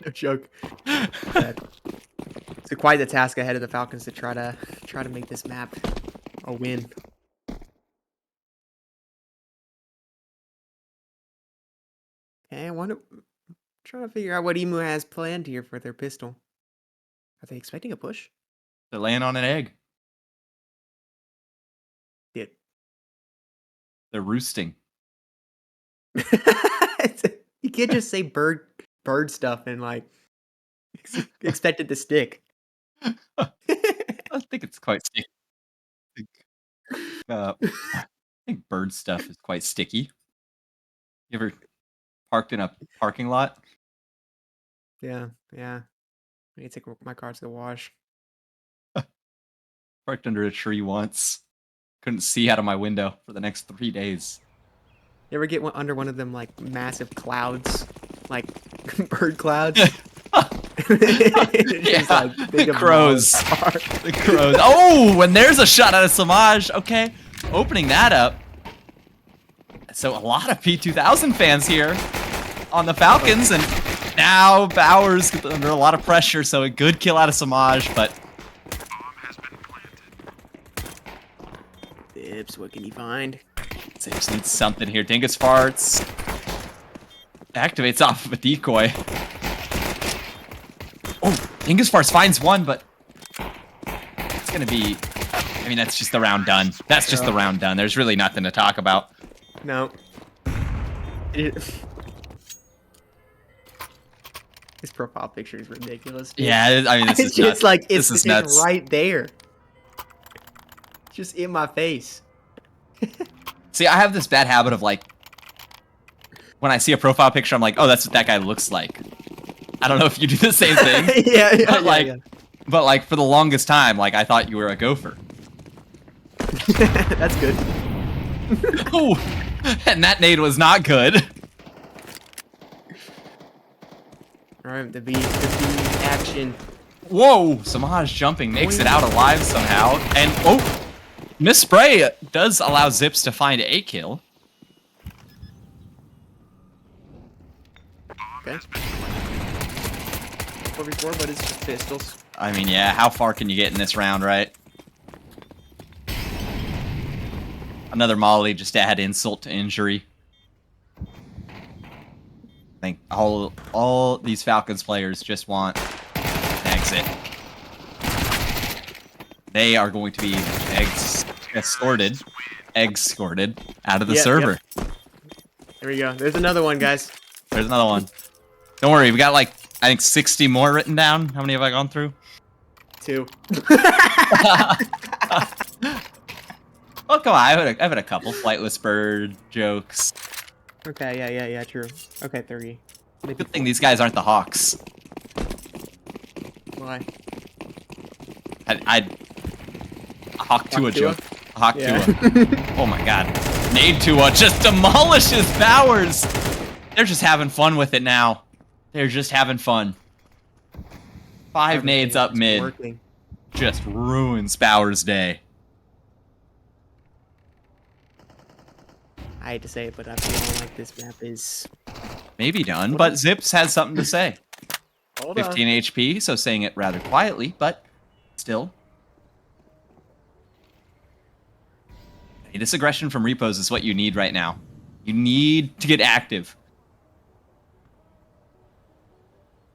no joke. It's quite the task ahead of the Falcons to try to make this map a win. Okay, trying to figure out what Emu has planned here for their pistol. Are they expecting a push? They're laying on an egg. It. They're roosting. You can't just say bird stuff and like expect it to stick. I think it's quite sticky. I think bird stuff is quite sticky. You ever parked in a parking lot? Yeah. I need to take my car to the wash. Parked under a tree once. Couldn't see out of my window for the next 3 days. You ever get under one of them like massive clouds, like bird clouds? Yeah, Big the of crows. miles apart. The crows. Oh, and there's a shot out of Samaj. Okay, opening that up. So a lot of P2000 fans here on the Falcons, and now Bowers under a lot of pressure. So a good kill out of Samaj, but Dips, what can you find? Zips needs something here. Dingus Farts activates off of a decoy. Oh, Dingus Farts finds one, but it's gonna be. I mean, that's just the round done. That's just the round done. There's really nothing to talk about. No. This profile picture is ridiculous. Dude. Yeah, I mean, this It's is just nuts. like This it's is nuts. right there. It's just in my face. See, I have this bad habit of like, when I see a profile picture, I'm like, oh, that's what that guy looks like. I don't know if you do the same thing. yeah, But like for the longest time, like I thought you were a gopher. That's good. Ooh, and that nade was not good. All right, the V action. Whoa, Samaj jumping makes it out alive somehow. And oh, Miss Spray does allow Zips to find a kill. Okay. 4v4, but it's just pistols. I mean, yeah, how far can you get in this round, right? Another Molly just to add insult to injury. I think all these Falcons players just want an exit. They are going to be escorted out of the server. Yep. There we go. There's another one, guys. There's another one. Don't worry, we got like, I think 60 more written down. How many have I gone through? 2. Oh, come on. I've had a couple. Flightless bird jokes. Okay, yeah, true. Okay, 30. Maybe Good thing these guys aren't the Hawks. Why? I'd Hawk Tua Tua? joke. Hawk Yeah. Tua. Oh my god. Nade Tua just demolishes Bowers. They're just having fun with it now. They're just having fun. 5 nades up Everything is mid. working. Just ruins Bowers' day. I hate to say it, but I feel like this map is... Maybe done, but Zips has something to say. Hold 15 HP, so saying it rather quietly, but still. This aggression from repos is what you need right now. You need to get active.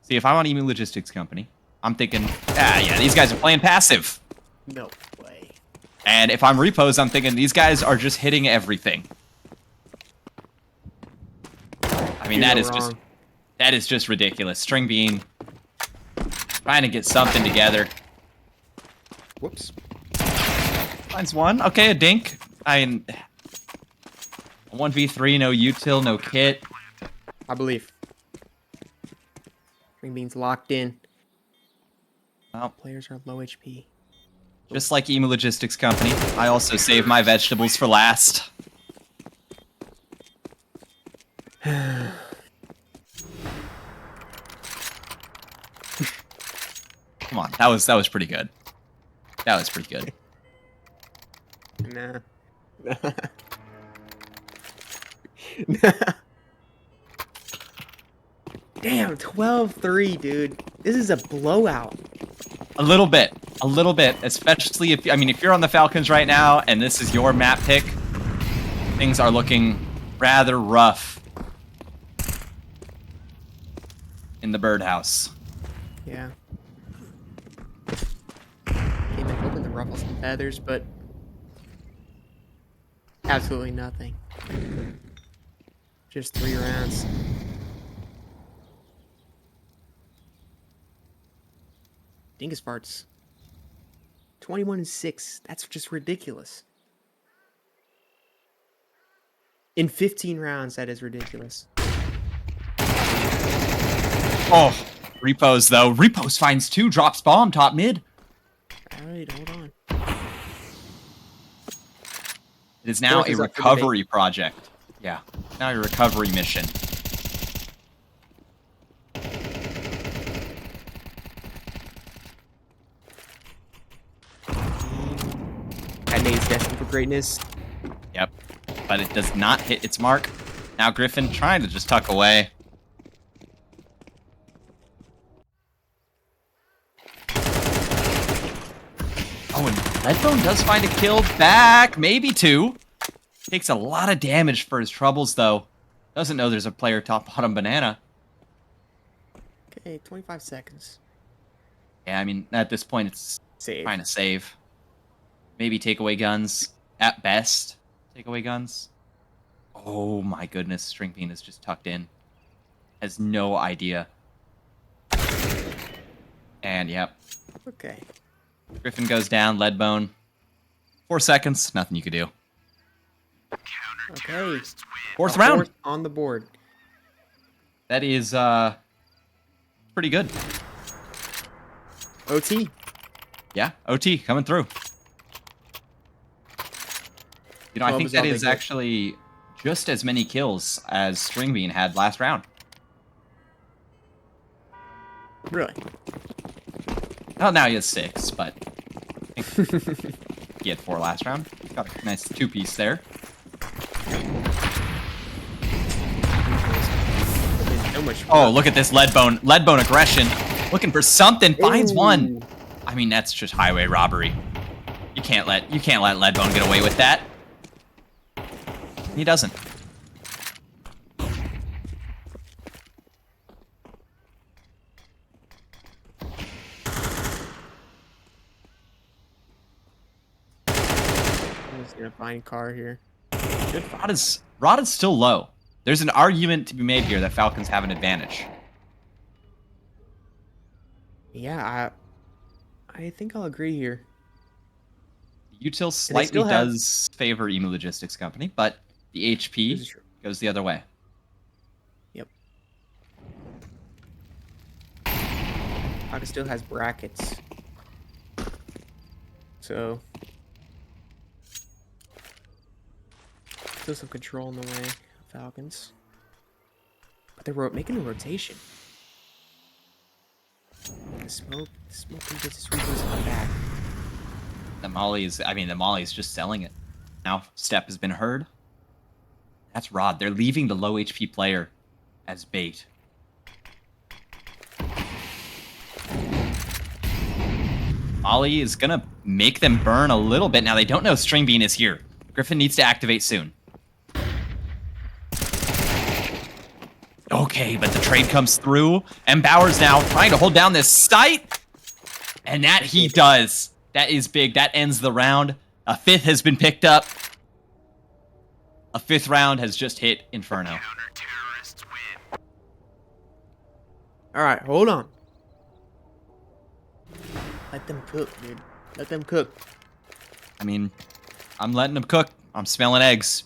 See, if I'm on Emu Logistics Company, I'm thinking, yeah, these guys are playing passive. No way. And if I'm repos, I'm thinking these guys are just hitting everything. I mean, that is just ridiculous. String Bean trying to get something together. Whoops. Finds one. Okay, a dink. I mean, 1v3, no util, no kit. I believe. String Bean's locked in. Well, Players are low HP. just like Emu Logistics Company, I also save my vegetables for last. Come on, that was pretty good. That was pretty good. Nah. Damn, 12-3, dude. This is a blowout. A little bit, especially if you're on the Falcons right now and this is your map pick, things are looking rather rough in the birdhouse. Yeah. Came in hoping to ruffle some feathers, but absolutely nothing. Just 3 rounds. Dingus farts. 21-6. That's just ridiculous. In 15 rounds, that is ridiculous. Oh, Repos though. Repos finds 2, drops bomb, top mid. Alright, hold on. It is now Fourth a is up for recovery project. Yeah, now a recovery mission. That nade's destined for greatness. Yep, but it does not hit its mark. Now Griffin trying to just tuck away. Oh, and Redbone does find a kill back, maybe 2. Takes a lot of damage for his troubles, though. Doesn't know there's a player top bottom banana. Okay, 25 seconds. Yeah, I mean, at this point, it's Save. trying to save. Maybe take away guns. At best, take away guns. Oh my goodness, String Bean is just tucked in. Has no idea. And yep, Okay. Griffin goes down, Leadbone. 4 seconds, nothing you could do. Okay. Fourth A round. fourth on the board. That is pretty good. OT. Yeah, OT coming through. You know, I 12 think is that all they is get. actually just as many kills as Stringbean had last round. Really? Well, now he has 6, but I think he had 4 last round. Got a nice 2-piece there. So much Oh, look at this Leadbone. Leadbone aggression. Looking for something. Finds one. Ooh. I mean, that's just highway robbery. You can't let Leadbone get away with that. He doesn't. I'm just gonna find car here. Good fight. Rod is still low. There's an argument to be made here that Falcons have an advantage. Yeah, I think I'll agree here. Util still slightly have- does favor Emu Logistics Company, but the This HP is true. goes the other way. Yep. Falcon still has brackets. So still some control in the way of Falcons. But they're making a rotation. The smoke can get the sweepers on back. The Molly is just selling it. Now step has been heard. That's Rod. They're leaving the low HP player as bait. Molly is gonna make them burn a little bit. Now they don't know Stringbean is here. Griffin needs to activate soon. Okay, but the trade comes through. And Bowers now trying to hold down this site. And that he does. That is big. That ends the round. A 5th has been picked up. A 5th round has just hit Inferno. Counter-terrorists win. Alright, hold on. Let them cook, dude. Let them cook. I mean, I'm letting them cook. I'm smelling eggs.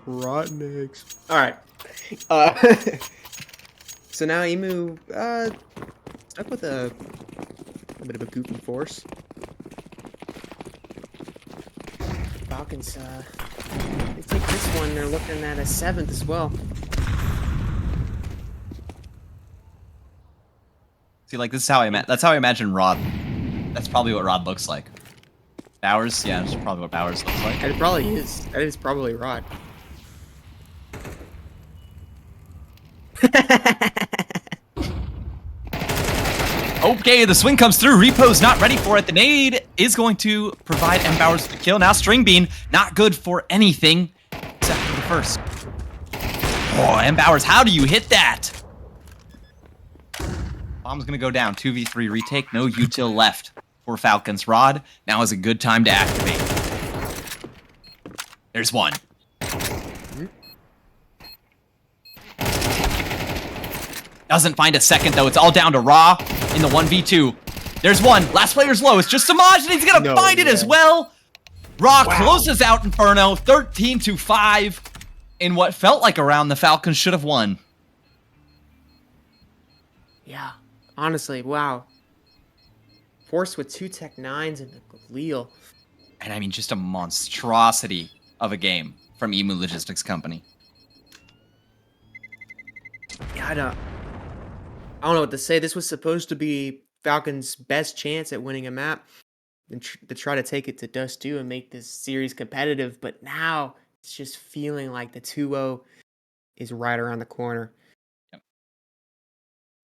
Rotten eggs. Alright. So now Emu stuck with a bit of a goofy force. Falcons they take this one, they're looking at a 7th as well. See, like, this is how that's how I imagine Rod. That's probably what Rod looks like. Bowers? Yeah, that's probably what Bowers looks like. And it probably is. That is probably Rod. Okay, the swing comes through. Repo's not ready for it. The nade is going to provide M. Bowers the kill. Now Stringbean, not good for anything except for the first. Oh, M. Bowers, how do you hit that? Bomb's going to go down. 2v3 retake. No util left for Falcons. Rod, now is a good time to activate. There's one. Doesn't find a second, though. It's all down to Raw in the 1v2. There's one. Last player's low. It's just Samaj, and he's going to find it as well. Raw closes out Inferno 13-5 in what felt like a round the Falcons should have won. Yeah. Honestly, wow. Force with 2 Tech 9s and the Galil. And I mean, just a monstrosity of a game from Emu Logistics Company. Yeah, I don't know what to say. This was supposed to be Falcons' best chance at winning a map and to try to take it to Dust 2 and make this series competitive. But now it's just feeling like the 2-0 is right around the corner.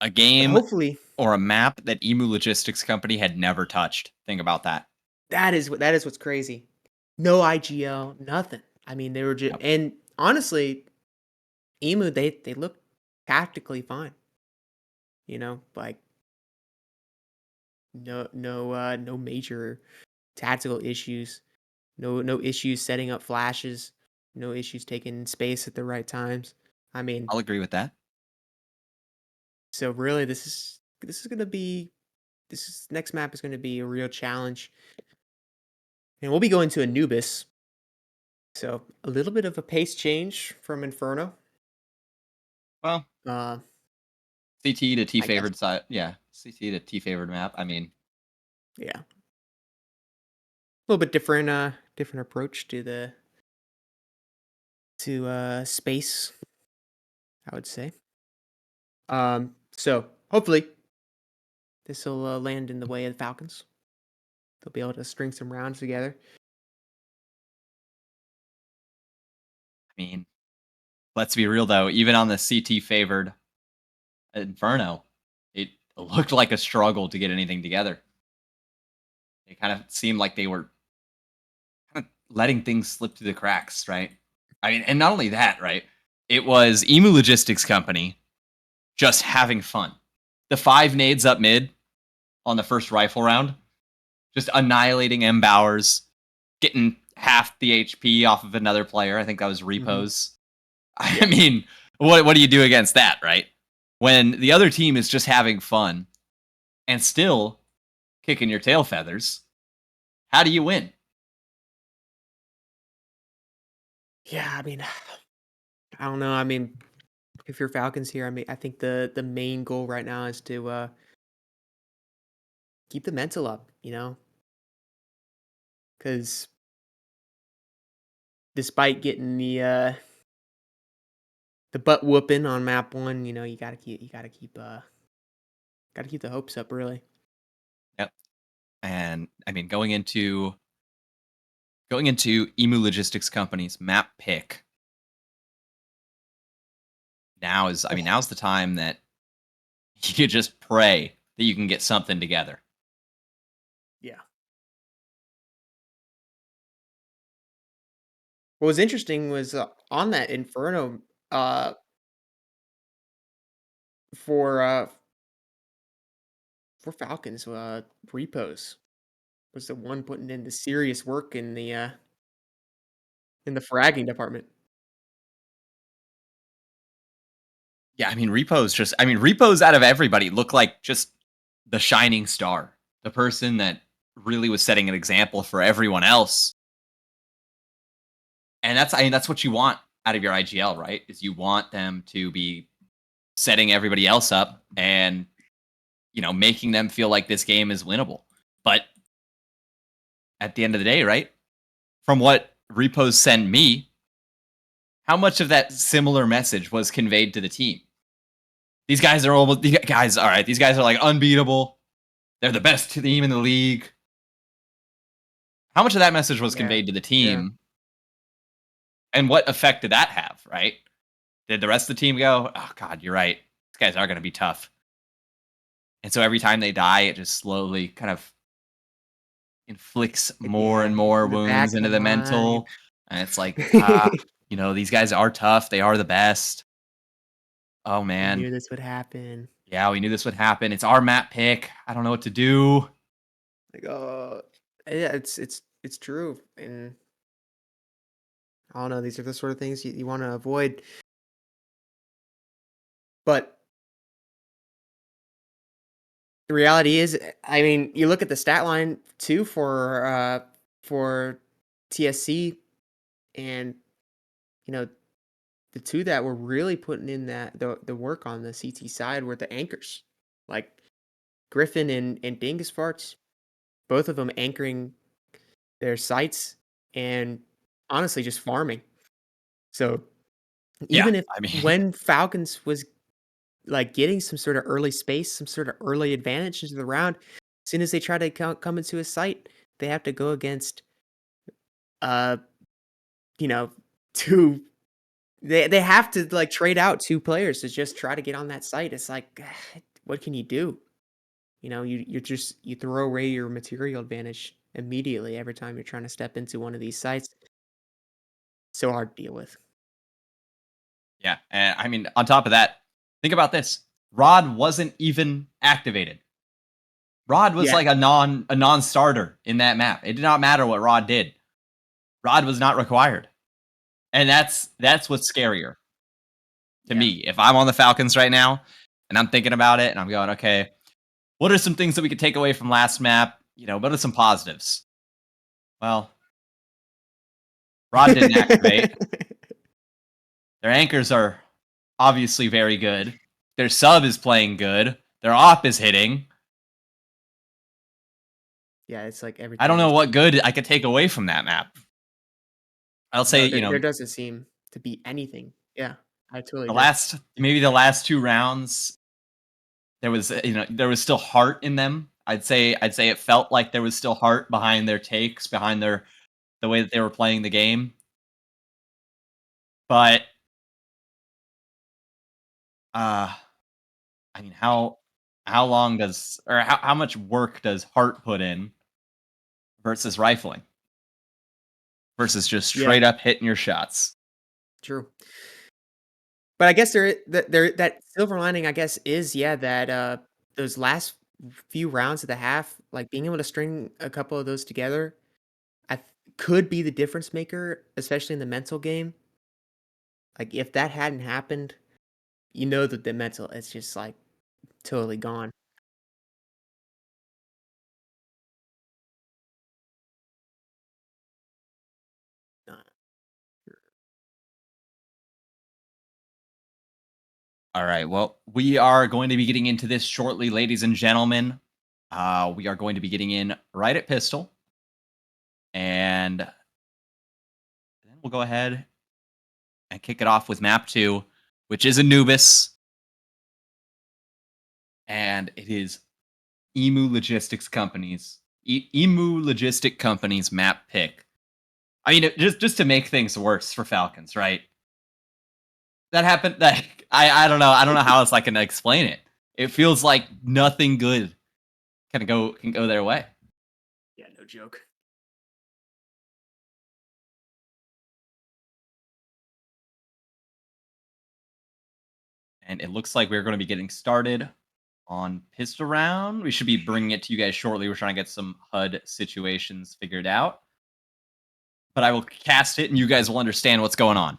A game Hopefully, or a map that Emu Logistics Company had never touched. Think about that. that is what's crazy. No IGL, nothing. I mean, they were just and honestly, Emu they look tactically fine. You know, like no major tactical issues. No issues setting up flashes. No issues taking space at the right times. I mean, I'll agree with that. So really, this is gonna be next map is gonna be a real challenge, and we'll be going to Anubis. So a little bit of a pace change from Inferno. Well, Uh, CT to T I guess. favored side. Yeah, CT to T favored map. I mean, Yeah, a little bit different. Different approach to the space, I would say. So hopefully this will land in the way of the Falcons. They'll be able to string some rounds together. I mean, let's be real though. Even on the CT favored Inferno, it looked like a struggle to get anything together. It kind of seemed like they were kind of letting things slip through the cracks, right? I mean, and not only that, right? It was Emu Logistics Company just having fun. The 5 nades up mid on the first rifle round, just annihilating M. Bowers, getting half the HP off of another player. I think that was Repos. I mean, what do you do against that, right? When the other team is just having fun and still kicking your tail feathers, how do you win? Yeah, I mean, I don't know. I mean, if you're Falcons here, I mean, I think the main goal right now is to keep the mental up. Because despite getting the butt whooping on map 1, you gotta keep the hopes up, really. Yep. And I mean, going into Emu Logistics Company's map pick, now's the time that you just pray that you can get something together. Yeah. What was interesting was on that Inferno uh, for Falcons, Repos was the one putting in the serious work in the fragging department. Yeah, I mean, Repos out of everybody looked like just the shining star, the person that really was setting an example for everyone else. And that's what you want out of your IGL, right? Is you want them to be setting everybody else up and making them feel like this game is winnable. But at the end of the day, right? From what Repos sent me, how much of that similar message was conveyed to the team? These guys are all right. These guys are like unbeatable. They're the best team in the league. How much of that message was Yeah, conveyed to the yeah. team? And what effect did that have, right? Did the rest of the team go, oh, God, you're right. These guys are going to be tough. And so every time they die, it just slowly kind of inflicts more and more In the back wounds of into the the mind. mental. And it's like, these guys are tough. They are the best. Oh, We man. knew this would happen. Yeah, we knew this would happen. It's our map pick. I don't know what to do. Like, oh, yeah, it's true, and I don't know. These are the sort of things you want to avoid. But the reality is, I mean, you look at the stat line too for TSC, and you know the two that were really putting in the work on the CT side were the anchors, like Griffin and Dingus Farts, both of them anchoring their sites and honestly just farming. So Yeah, even if I mean, when Falcons was like getting some sort of early space, some sort of early advantage into the round, as soon as they try to come into a site, they have to go against uh you know two they have to like trade out 2 players to just try to get on that site. It's like what can you do? You throw away your material advantage immediately every time you're trying to step into one of these sites. So hard to deal with. yeah. And I mean, on top of that, think about this. Rod wasn't even activated. Rod was Yeah. like a non-starter in that map. It did not matter what Rod did. Rod was not required. And that's what's scarier to Yeah. me. If I'm on the Falcons right now, And I'm thinking about it, and I'm going, okay, what are some things that we could take away from last map? What are some positives? Well, Rod didn't activate. Their anchors are obviously very good. Their sub is playing good. Their op is hitting. Yeah, it's like everything. I don't know is- what good I could take away from that map. I'll No, say, there doesn't seem to be anything. Yeah, I totally the agree. maybe the last 2 rounds, there was there was still heart in them. I'd say it felt like there was still heart behind their takes, behind the way that they were playing the game. But I mean, how long does, or how much work does heart put in versus rifling versus just straight up hitting your shots? True. But I guess that silver lining, I guess, is that those last few rounds of the half, like being able to string a couple of those together, could be the difference maker, especially in the mental game. Like if that hadn't happened, that the mental is just like totally gone. Uh, All right. Well, we are going to be getting into this shortly, ladies and gentlemen. We are going to be getting in right at pistol, and then we'll go ahead and kick it off with map 2, which is Anubis, and it is Emu Logistic Company's map pick. I mean, just to make things worse for Falcons, right? That happened. That I don't know. I don't know how else I can explain it. It feels like nothing good can go their way. yeah, no joke. And it looks like we're going to be getting started on pistol round. We should be bringing it to you guys shortly. We're trying to get some HUD situations figured out. But I will cast it, and you guys will understand what's going on.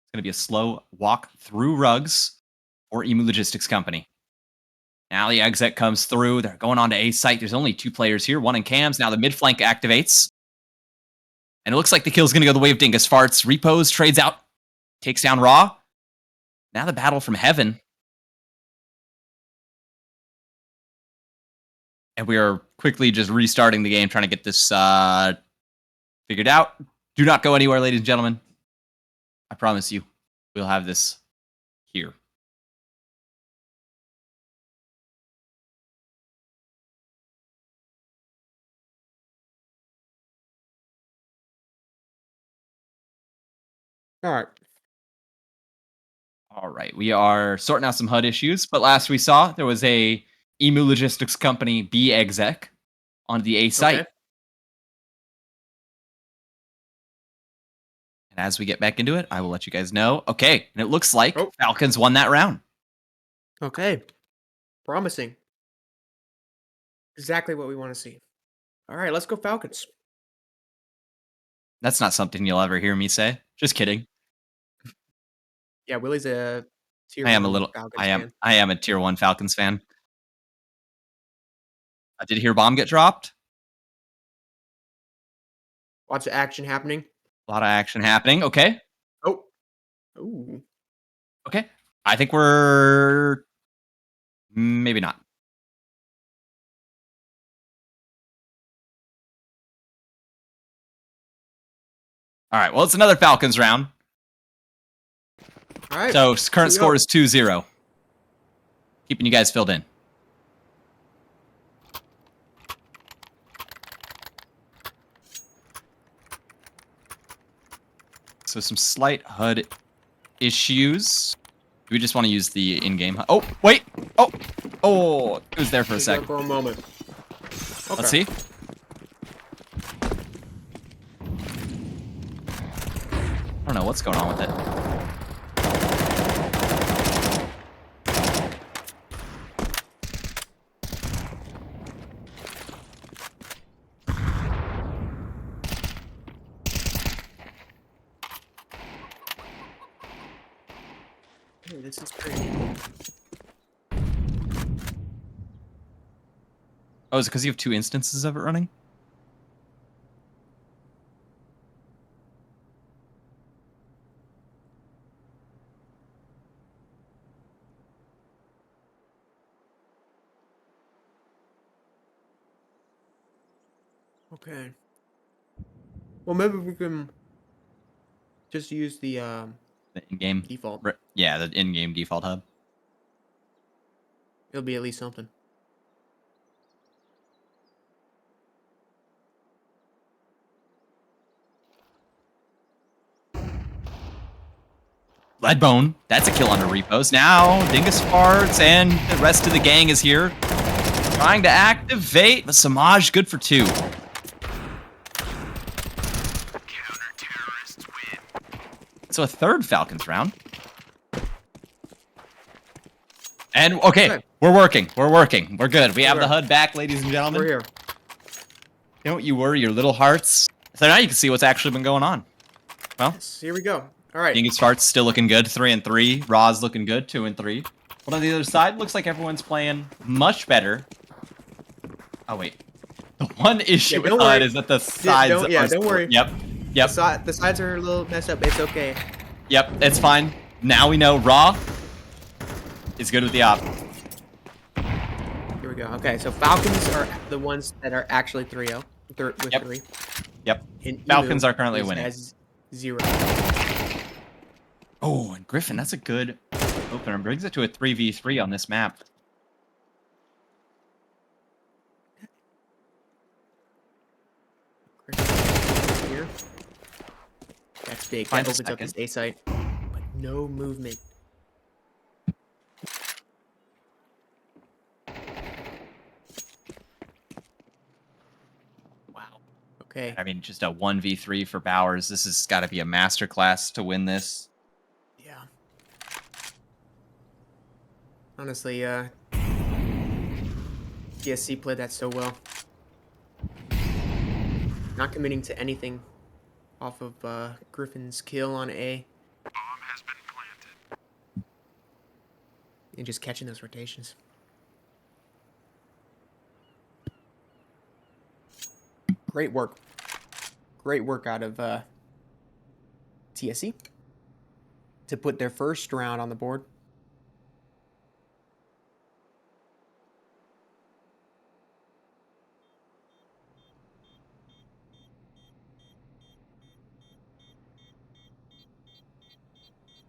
It's going to be a slow walk through rugs for Emu Logistics Company. Now the exit comes through. They're going on to A site. There's only 2 players here, 1 in cams. Now the mid flank activates. And it looks like the kill's going to go the way of Dingus Farts. Repos, trades out, takes down Raw. Now the battle from heaven. And we are quickly just restarting the game, trying to get this figured out. Do not go anywhere, ladies and gentlemen. I promise you, we'll have this here. All right. All right, we are sorting out some HUD issues, but last we saw, there was a Emu Logistics Company B exec on the A site. Okay. And as we get back into it, I will let you guys know. Okay, and it looks like Oh. Falcons won that round. Okay. Promising. Exactly what we want to see. All right, let's go Falcons. That's not something you'll ever hear me say. Just kidding. Yeah, Willie's a tier I am a 1 little. Falcons I am. fan. I am a tier 1 Falcons fan. Did you hear bomb get dropped? Lots of action happening. A lot of action happening. Okay. Oh. Ooh. Okay. I think we're maybe not. All right. Well, it's another Falcons round. All right. So current Here we score go. is 2-0. Keeping you guys filled in. So some slight HUD issues. Do we just want to use the in-game HUD? Oh, wait. Oh, it was there for a Here we sec. go for a moment. Okay. Let's see. I don't know what's going on with it. Hey, this is great. Oh, is it because you have 2 instances of it running? Okay. Well, maybe we can just use the The in-game, default. yeah, the in-game default hub. It'll be at least something. Leadbone, that's a kill under repos. Now, Dingus farts and the rest of the gang is here. Trying to activate, but Samaj good for 2. Counter-terrorists win. So a third Falcons round. And, okay, Okay. we're working. We're good. We have We're the good. HUD back, ladies and gentlemen. We're here. You know what you were, your little hearts. So now you can see what's actually been going on. Well, Yes, here we go. All right. Dingus farts still looking good, 3-3. Raw's looking good, 2-3. But on the other side, looks like everyone's playing much better. Oh, wait. The one issue with don't HUD worry. is that the sides don't- yeah, are don't worry. Yep. Yep. The sides are a little messed up. It's okay. Yep, it's fine. Now we know Raw is good with the op. Here we go. Okay, so Falcons are the ones that are actually 3-0 with Yep. 3. Yep. And Falcons Emu are currently is- winning. has 0. Oh, and Griffin, that's a good opener. Brings it to a 3v3 on this map. Here. That's big. Find That a opens up second. his A site. But no movement. Wow. Okay. I mean, just a 1v3 for Bowers. This has got to be a masterclass to win this. Yeah. Honestly, TSC played that so well. Not committing to anything off of Griffin's kill on A Bomb has been planted. and just catching those rotations. Great work. Great work out of TSC to put their first round on the board.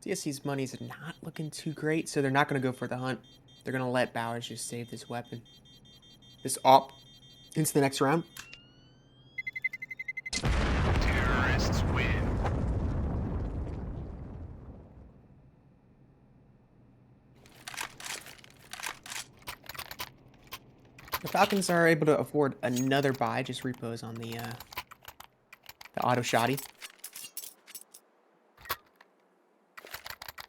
TSC's money's not looking too great, so they're not going to go for the hunt. They're going to let Bowers just save this weapon. This op into the next round. Terrorists win. The Falcons are able to afford another buy, just repos on the auto shoddy.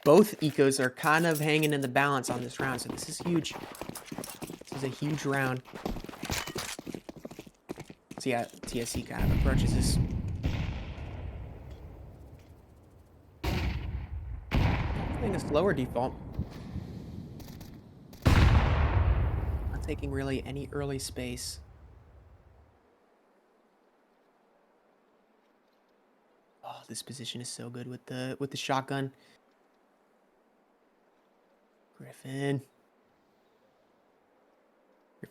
Both ecos are kind of hanging in the balance on this round, so this is huge. This is a huge round. So yeah, TSC kind of approaches this. I think a slower default. Not taking really any early space. Oh, this position is so good with the shotgun. Griffin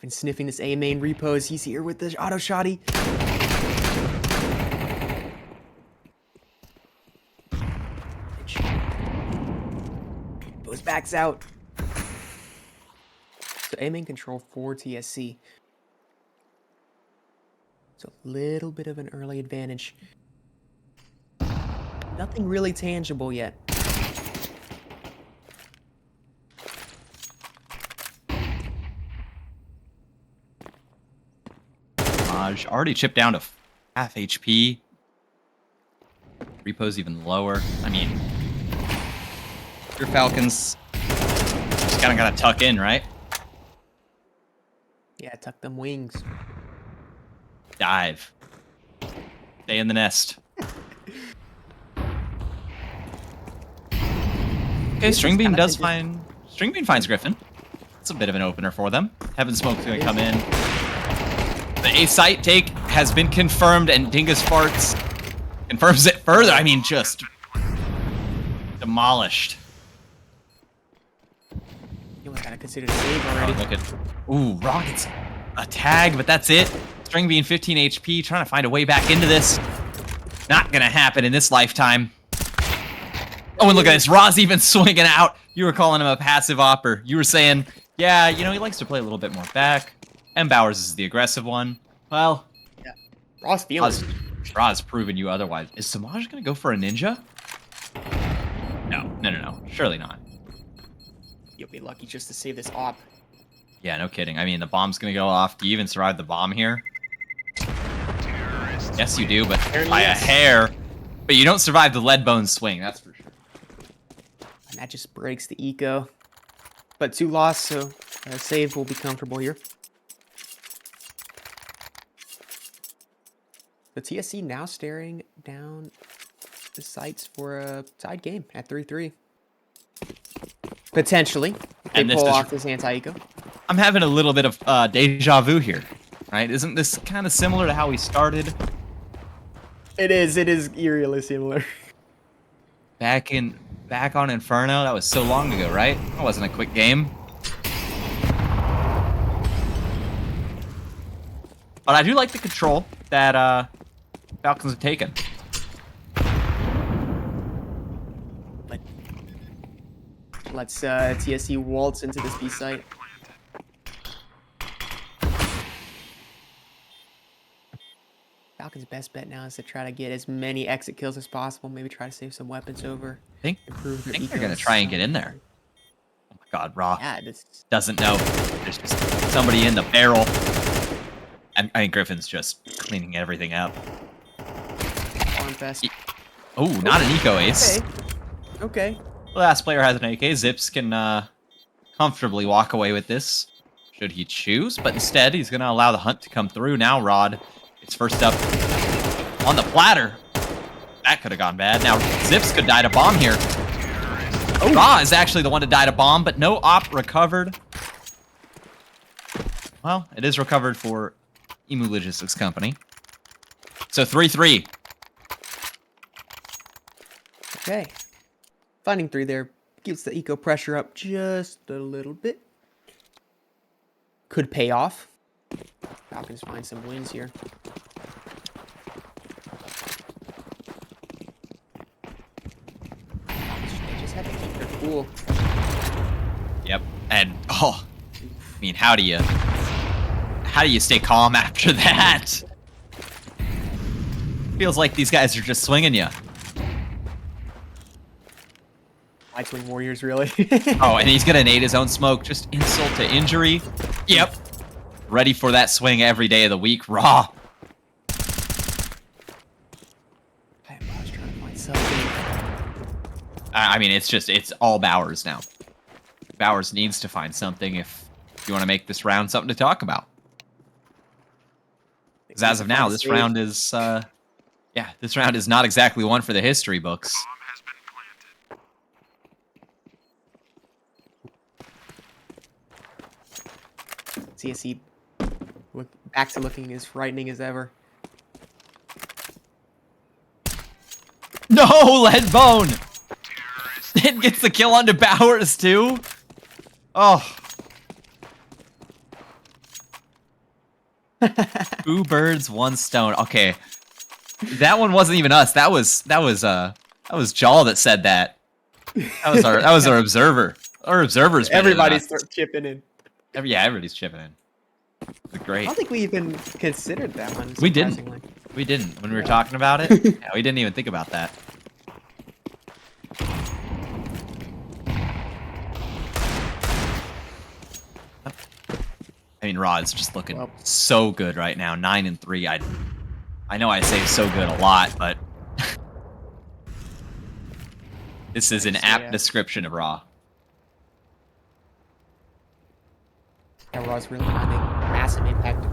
sniffing this A main repos. He's here with the auto shoddy. Goes backs out. So A main control for TSC. So a little bit of an early advantage. Nothing really tangible yet. Samaj already chipped down to half HP. Repo's even lower. I mean, your Falcons just kind of got to tuck in, right? Yeah, tuck them wings. Dive. Stay in the nest. Okay, String Bean does find... String Bean finds Griffin. It's a bit of an opener for them. Heaven Smoke's going to come in. The A site take has been confirmed, and Dingus Farts confirms it further. I mean, just demolished. You almost gotta consider the save already. Oh, look at... Ooh, Rockets a tag, but that's it. String Bean 15 HP, trying to find a way back into this. Not going to happen in this lifetime. Oh, and look at this. Ra's even swinging out. You were calling him a passive opper. You were saying, yeah, you know, he likes to play a little bit more back. M. Bowers is the aggressive one. Well, Yeah. Ra's feeling. Ra's proven you otherwise. Is Samaj going to go for a ninja? No. Surely not. You'll be lucky just to save this op. Yeah, no kidding. I mean, the bomb's going to go off. Do you even survive the bomb here? Yes, you do, but by a hair. But you don't survive the lead bone swing, that's for sure. And that just breaks the eco. But 2 lost, so save will be comfortable here. The TSC now staring down the sights for a tied game at 3-3. Potentially, if they And this pull is- off this anti-eco. I'm having a little bit of deja vu here, right? Isn't this kind of similar to how we started? It is eerily similar. Back on Inferno? That was so long ago, right? That wasn't a quick game. But I do like the control that Falcons have taken. Let's TSC waltz into this B site. Falcons' best bet now is to try to get as many exit kills as possible. Maybe try to save some weapons over. I Improve their think they're going to ecos. try and get in there. Oh my god, Raw Yeah, this doesn't know. There's just somebody in the barrel. And I think Griffin's just cleaning everything up. farm fest. Oh, not an eco ace. Okay. The last player has an AK. Zips can comfortably walk away with this, should he choose. But instead, he's going to allow the hunt to come through. Now, Rod, it's first up on the platter. That could have gone bad. Now, Zips could die to bomb here. Oh, Ra is actually the one to die to bomb, but no op recovered. Well, it is recovered for Emu Logistics Company. So 3-3. Okay. Finding 3 there keeps the eco pressure up just a little bit. Could pay off. Falcons find some wins here. They just have to keep their cool. Yep. And I mean, how do you stay calm after that? Feels like these guys are just swinging you. Wide swing warriors, really. Oh, and he's gonna nade his own smoke. Just insult to injury. Yep. Ready for that swing every day of the week. Raw. I was trying to find something. I mean, it's all Bowers now. Bowers needs to find something if you want to make this round something to talk about. Because as of now, this round is, this round is not exactly one for the history books. Bomb has been planted. CSC back to looking as frightening as ever. No, lead bone. It gets the kill onto Bowers too. Oh. 2 birds, 1 stone. Okay, that one wasn't even us. That was Jaw that said that. That was our observer. Our observer's better than Everybody's us. chipping in. Everybody's chipping in. Great. I don't think we even considered that one. We didn't. surprisingly. We didn't when we were talking about it. Yeah, we didn't even think about that. I mean, Rod's just looking so good right now. 9-3. I know I say so good a lot, but this is an apt description of Raw. Yeah, Raw's really finding massive impact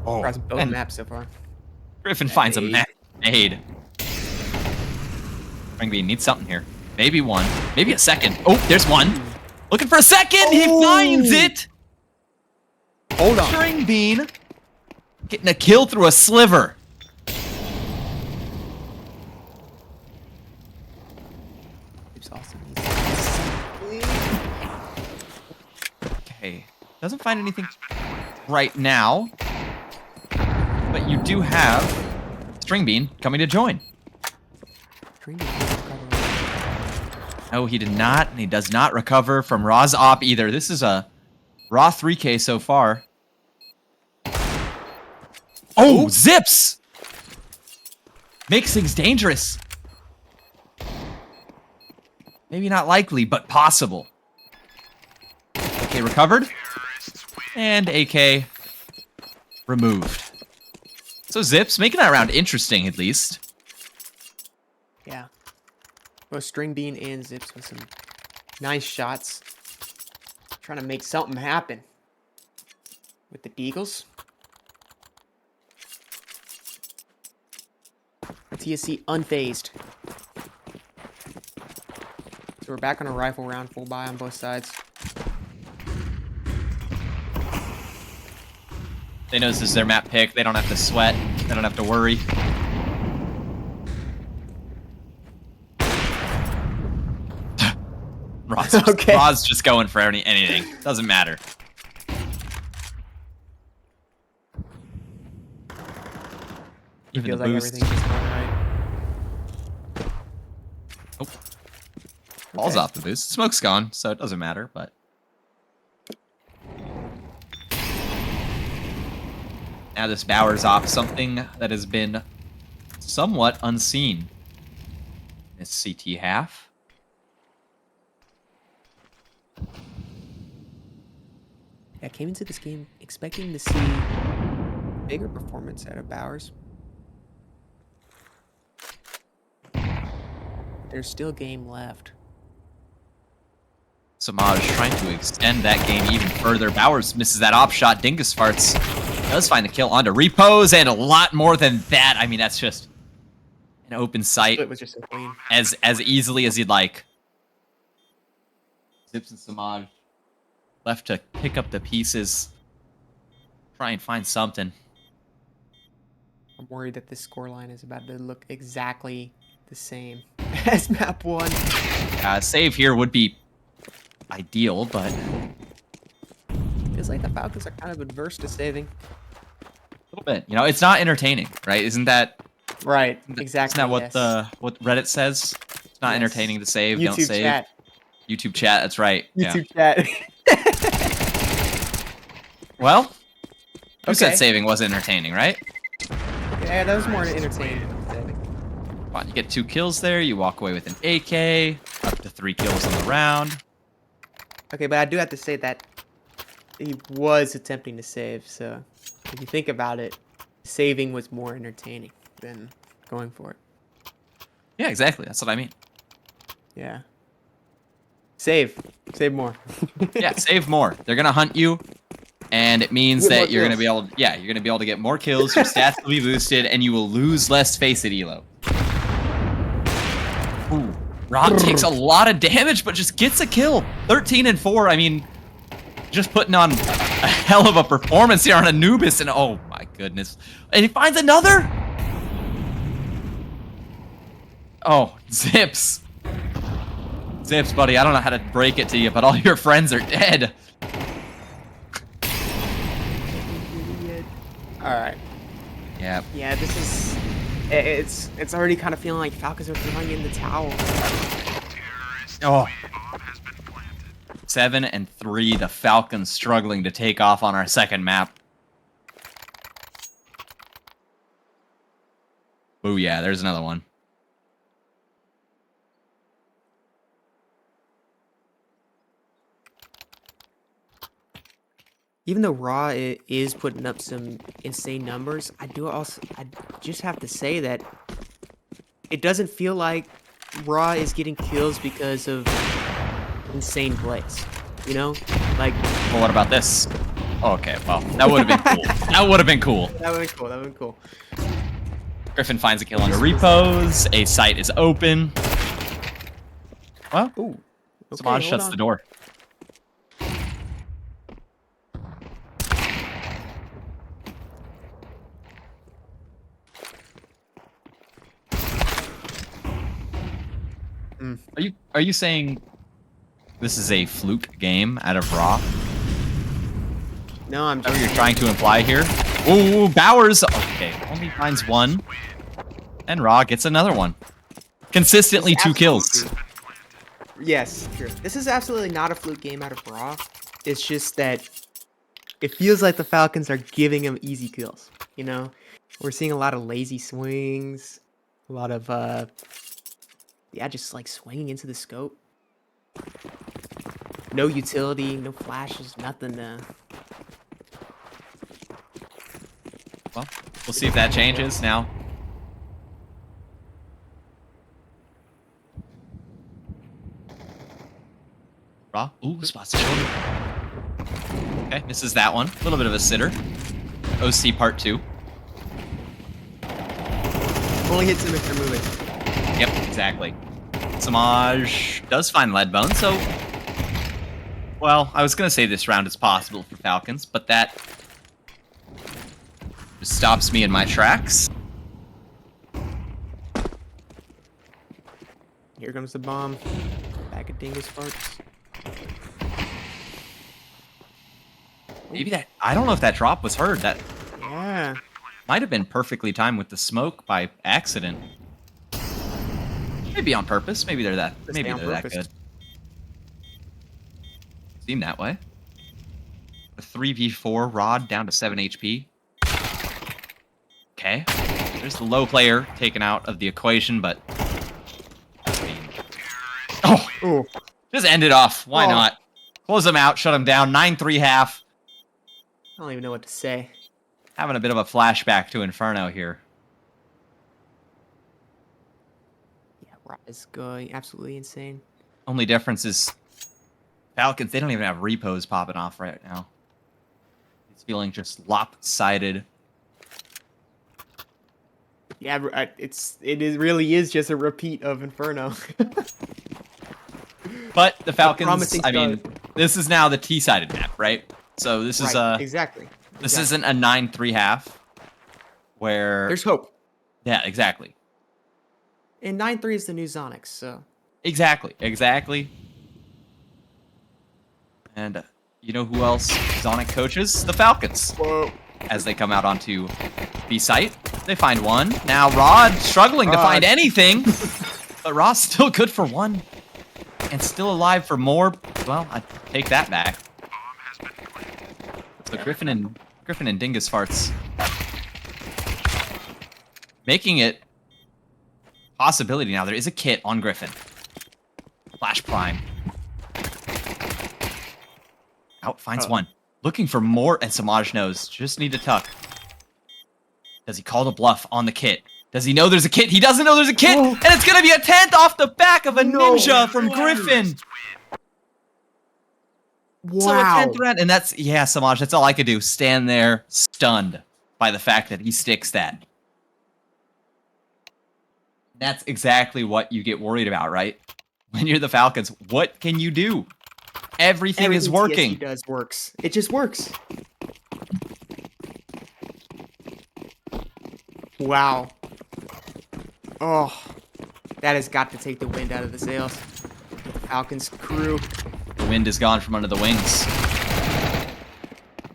across both and maps so far. Griffin finds a nade. Ringbean needs something here. Maybe one. Maybe a second. Oh, there's one. Looking for a second. He finds it. Hold on. String bean. Getting a kill through a sliver. It's awesome. Okay. Doesn't find anything right now. But you do have String Bean coming to join. No, he did not, and he does not recover from Raw's op either. This is a Raw 3K so far. Oh, Zips! Makes things dangerous. Maybe not likely, but possible. AK recovered. And AK removed. So Zips, making that round interesting at least. Yeah. Both String Bean and Zips with some nice shots. Trying to make something happen. With the Deagles. TSC unfazed. So we're back on a rifle round, full buy on both sides. They know this is their map pick. They don't have to sweat. They don't have to worry. Raw's just going for anything. Doesn't matter. Even Feels the like boost. everything's just going right. Oh. Ball's off the boost. Smoke's gone, so it doesn't matter, but... Now this Bowers off something that has been somewhat unseen. It's CT half. Yeah, I came into this game expecting to see bigger performance out of Bowers. There's still game left. Samaj trying to extend that game even further. Bowers misses that op shot. Dingus Farts does find the kill onto Repos, and a lot more than that. I mean, that's just an open sight. It was just so clean. As easily as you'd like. Zips and Samaj left to pick up the pieces. Try and find something. I'm worried that this scoreline is about to look exactly the same as map 1. Save here would be ideal, but Feels like the Falcons are kind of adverse to saving. a little bit. You know, it's not entertaining, right? Isn't that Right, exactly. Isn't that what Reddit says? It's not Yes. entertaining to save. YouTube Don't save. chat. YouTube chat. That's right. YouTube chat. Well, who Okay. said saving was entertaining, right? Yeah, that was more entertaining than saving. Come on, you get 2 kills there. You walk away with an AK. Up to 3 kills on the round. Okay, but I do have to say that he was attempting to save, so if you think about it, saving was more entertaining than going for it. Yeah, exactly. That's what I mean. Yeah. Save. Save more. Yeah, save more. They're gonna hunt you, and it means Get more that you're gonna kills. be able. You're gonna be able to get more kills. Your stats will be boosted, and you will lose less face it elo. Ooh, Rob takes a lot of damage, but just gets a kill. 13 and 4. I mean, just putting on a hell of a performance here on Anubis, and oh my goodness, and he finds another. Oh, Zips. Zips, buddy, I don't know how to break it to you, but all your friends are dead. Alright. Yeah. Yeah, this is... It's already kind of feeling like Falcons are throwing in the towel. Oh. 7 and 3, the Falcons struggling to take off on our second map. Oh yeah, there's another one. Even though Raw is putting up some insane numbers, I just have to say that it doesn't feel like Raw is getting kills because of insane plays. You know? Like, Well, what about this? Okay, well, that would have been cool. That would have been cool. that would be cool, that would be cool. Griffin finds a kill under Repos. A site is open. Well, Ooh. Okay, Samaj hold shuts on. the door. Mm. Are you saying this is a fluke game out of Raw? No, I'm Is that what just. you're trying to imply here? Ooh, Bowers. Okay, only finds one, and Raw gets another one. Consistently This 2 kills. absolutely- Yes, true. This is absolutely not a fluke game out of Raw. It's just that it feels like the Falcons are giving him easy kills. You know, we're seeing a lot of lazy swings, a lot of yeah, just like swinging into the scope. No utility, no flashes, nothing. Well, we'll see if that changes now. Raw. Ooh, spots the shoulder. Okay, misses that one. A little bit of a sitter. OC part 2. Only hits him if they're moving. Yep, exactly. Samaj does find Leadbone, so... Well, I was going to say this round is possible for Falcons, but that just stops me in my tracks. Here comes the bomb. Back at Dingus Sparks. Maybe that... I don't know if that drop was heard. That Yeah. might have been perfectly timed with the smoke by accident. Maybe on purpose. Maybe they're that. Just Maybe on they're that purpose. good. Seemed that way. A 3v4 Rod down to 7 HP. Okay. There's the low player taken out of the equation, but... I mean... Oh! Oh, Just end it off. Why Oh. not? Close them out. Shut them down. 9-3 half. I don't even know what to say. Having a bit of a flashback to Inferno here. Yeah, Raw is going absolutely insane. Only difference is... Falcons, they don't even have repos popping off right now. It's feeling just lopsided. Yeah, really is just a repeat of Inferno. But the Falcons, promising I mean, this is now the T-sided map, right? So this is Right, exactly. this isn't a 9-3 half where There's hope. yeah, exactly. And 9-3 is the new Zonix, so Exactly. And you know who else Zonic coaches? The Falcons. whoa. As they come out onto B site, they find one. Now Rod struggling to find Rod. anything, but Rod's still good for one and still alive for more. Well, I take that back. So Griffin and Dingus Farts making it possibility now. There is a kit on Griffin. Flash Prime. Out finds one. Looking for more, and Samaj knows. Just need to tuck. Does he call the bluff on the kit? Does he know there's a kit? He doesn't know there's a kit, and it's gonna be a 10th off the back of a ninja from Griffin. So a Wow. 10th round, and that's, yeah, Samaj, that's all I could do. Stand there, stunned by the fact that he sticks that. That's exactly what you get worried about, right? When you're the Falcons, what can you do? Everything is working. TSC does works. It just works. Wow. Oh, that has got to take the wind out of the sails. The Falcons crew. The wind is gone from under the wings.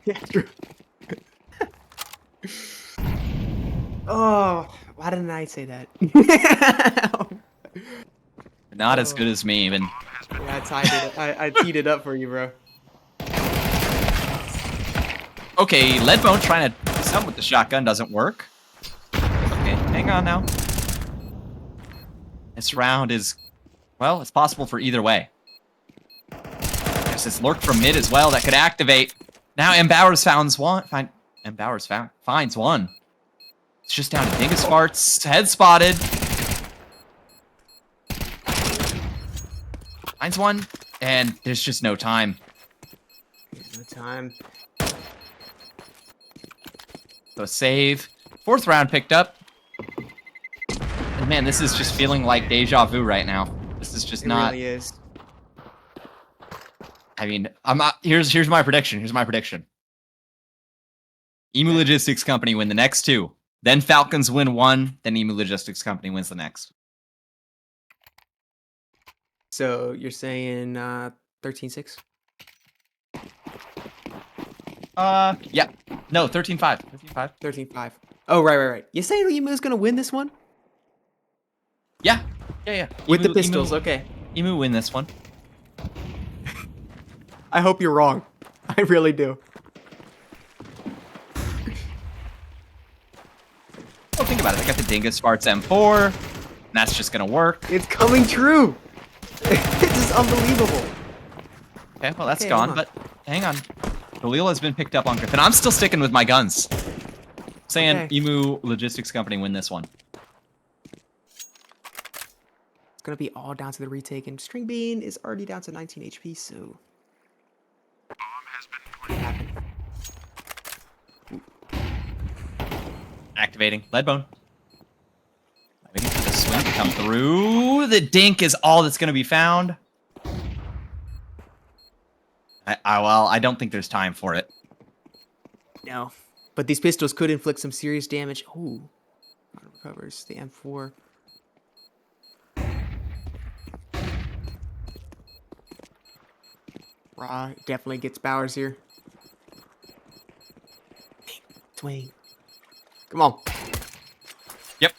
Yeah, true. Oh, why didn't I say that? Not as good as me, even. Yeah, I teed it up for you, bro. Okay, Leadbone trying to do something with the shotgun doesn't work. Okay, hang on now. This round is, well, it's possible for either way. There's this lurk from mid as well that could activate. Now Bowers finds one. Finds one. It's just down to Dingus Farts. Head spotted. Finds one, and there's just no time. There's no time. So save. 4th round picked up. And man, this is just feeling like deja vu right now. This is just It not. really is. I mean, I'm not. Here's my prediction. Here's my prediction. Emu Logistics Company win the next two. Then Falcons win one. Then Emu Logistics Company wins the next. So you're saying 13-6? Yeah. No, 13-5. 13-5. 13-5. Oh, right. You saying Emu's gonna win this one? Yeah. Yeah. With the Emu- pistols, Emu- okay. Emu win this one. I hope you're wrong. I really do. Well, think about it. I got the Dingus Farts M4. And that's just gonna work. It's coming true. This is unbelievable. Okay, well that's Okay, gone, hold on. but hang on. Khalil has been picked up on Griffin. I'm still sticking with my guns. Saying Okay. Emu Logistics Company win this one. It's gonna be all down to the retake, and String Bean is already down to 19 HP, so Bomb has been planted. Activating. Leadbone. Waiting for the swing to come through. The dink is all that's going to be found. Well, I don't think there's time for it. no. But these pistols could inflict some serious damage. Ooh. Auto recovers the M4. Raw definitely gets Bowers here. Swing. Come on. Yep.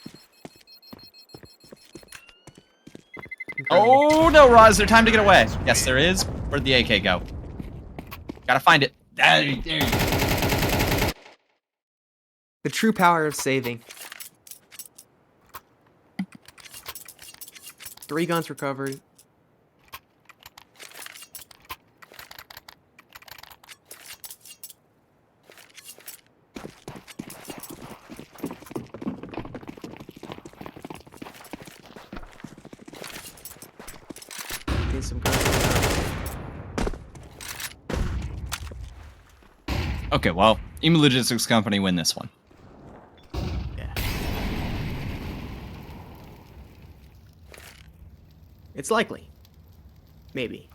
Oh, no, Raw. Is there time to get away? Yes, there is. Where'd the AK go? Gotta find it. There you go. The true power of saving. 3 guns recovered. Get some guns. Okay, well, Emu Logistics Company win this one. Yeah. It's likely. Maybe.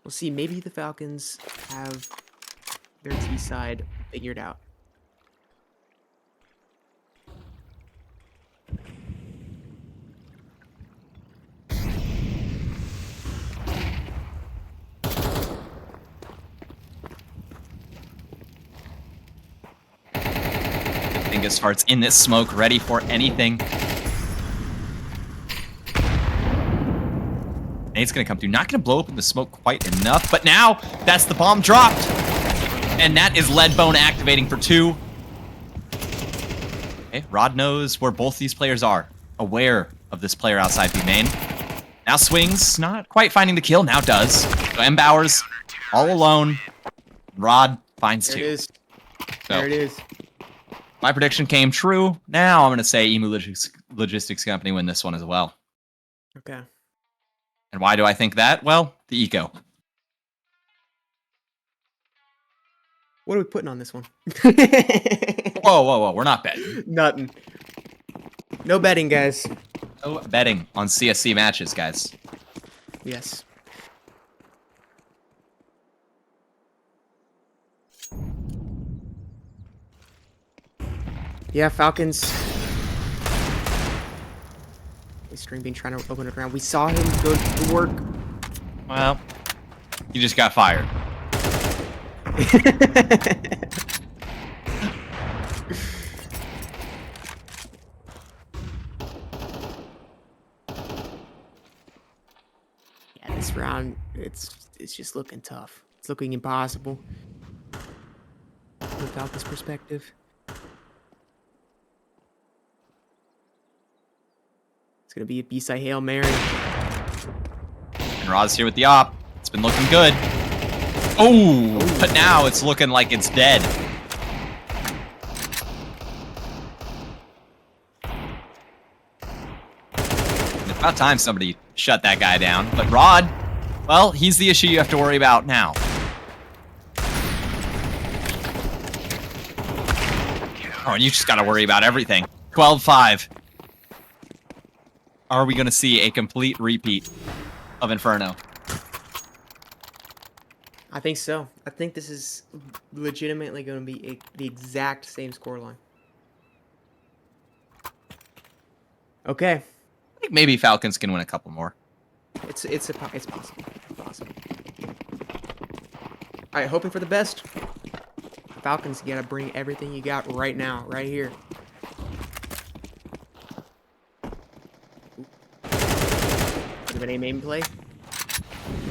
We'll see. Maybe the Falcons have their T side figured out. Dingus Farts in this smoke, ready for anything. Nate's gonna come through. Not gonna blow open the smoke quite enough, but now that's the bomb dropped. And that is Leadbone activating for 2. Okay, Rod knows where both these players are. Aware of this player outside B main. Now swings, not quite finding the kill, now does. So M Bowers, all alone. Rod finds There 2. it is. So, There it is. my prediction came true. Now I'm gonna say Emu Logistics Company win this one as well. Okay. And why do I think that? Well, the eco. What are we putting on this one? Whoa. We're not betting. Nothing. No betting, guys. No betting on CSC matches, guys. Yes. Yeah, Falcons. String Bean trying to open it around. We saw him go to work. Well, you just got fired. Yeah, this round, it's just looking tough. It's looking impossible. From Falcons' perspective. It's gonna be a B-side Hail Mary. And Rod's here with the op. It's been looking good. Oh, but now it's looking like it's dead. It's about time somebody shut that guy down. But Rod, well, he's the issue you have to worry about now. Oh, and you just got to worry about everything. 12-5. are we going to see a complete repeat of Inferno? I think so. I think this is legitimately going to be the exact same scoreline. Okay, I think maybe Falcons can win a couple more. it's possible. It's possible. All right, hoping for the best. Falcons, you gotta bring everything you got right now, right here. Could have been a main play.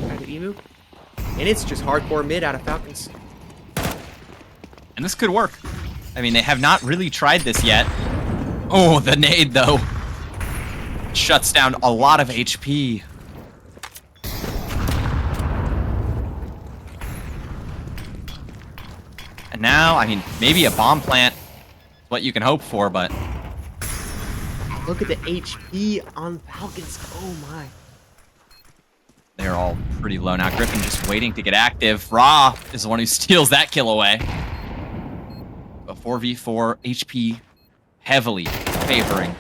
Out of Emu. And it's just hardcore mid out of Falcons. And this could work. I mean, they have not really tried this yet. Oh, the nade, though. Shuts down a lot of HP. And now, I mean, maybe a bomb plant is what you can hope for, but Look at the HP on Falcons. Oh my. they're all pretty low now. Griffin just waiting to get active. Ra is the one who steals that kill away. A 4v4 HP heavily favoring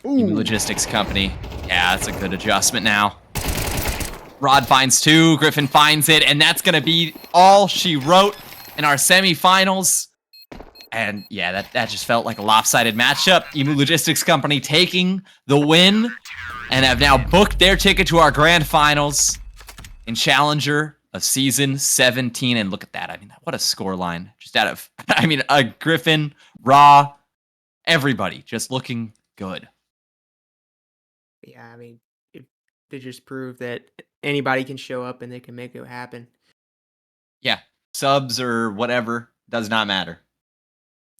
Emu Logistics Company. Yeah, that's a good adjustment now. Rod finds 2, Griffin finds it, and that's going to be all she wrote in our semifinals. And yeah, that just felt like a lopsided matchup. Emu Logistics Company taking the win and have now booked their ticket to our grand finals in Challenger of Season 17. And look at that. I mean, what a scoreline. Just out of, I mean, Griffin, Ra, everybody just looking good. Yeah, I mean, they just prove that anybody can show up and they can make it happen. Yeah, subs or whatever, does not matter.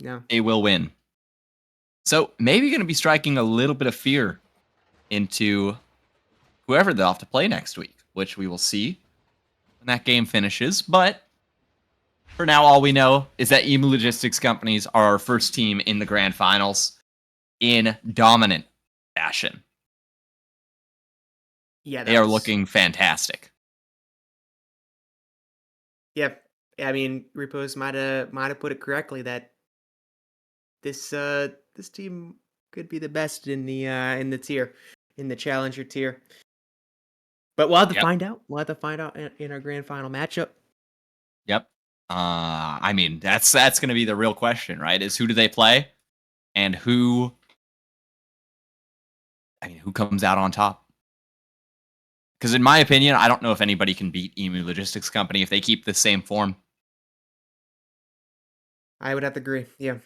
No. They will win. So maybe going to be striking a little bit of fear into whoever they'll have to play next week, which we will see when that game finishes. But for now, all we know is that Emu Logistics Companies are our first team in the grand finals in dominant fashion. Yeah, They are looking fantastic. Yep. I mean, Repos might have put it correctly that this team could be the best in the tier, in the challenger tier. But we'll have to find out. We'll have to find out in our grand final matchup. Yep. I mean, that's going to be the real question, right? Is who do they play, and who comes out on top? Because in my opinion, I don't know if anybody can beat Emu Logistics Company if they keep the same form. I would have to agree. Yeah.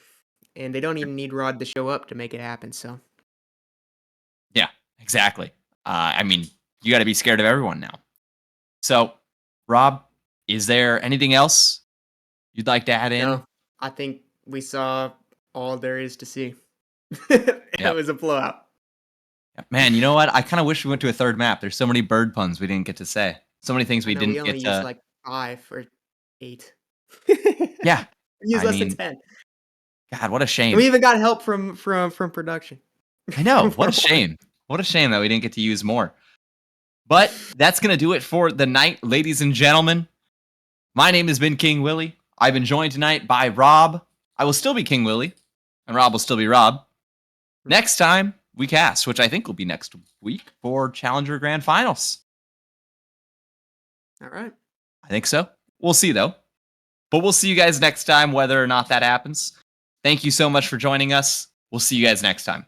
And they don't even need Rod to show up to make it happen, so. Yeah, exactly. I mean, you got to be scared of everyone now. So, Rob, is there anything else you'd like to add in? No, I think we saw all there is to see. It was a blowout. Man, you know what? I kind of wish we went to a third map. There's so many bird puns we didn't get to say. So many things we didn't we only get used to. like 5 or 8. Yeah. We used less than 10. God, what a shame. And we even got help from production. I know. What a shame. What a shame that we didn't get to use more. But that's going to do it for the night, ladies and gentlemen. My name has been King Willie. I've been joined tonight by Rob. I will still be King Willie, and Rob will still be Rob. Next time we cast, which I think will be next week for Challenger Grand Finals. All right. I think so. We'll see, though. But we'll see you guys next time, whether or not that happens. Thank you so much for joining us. We'll see you guys next time.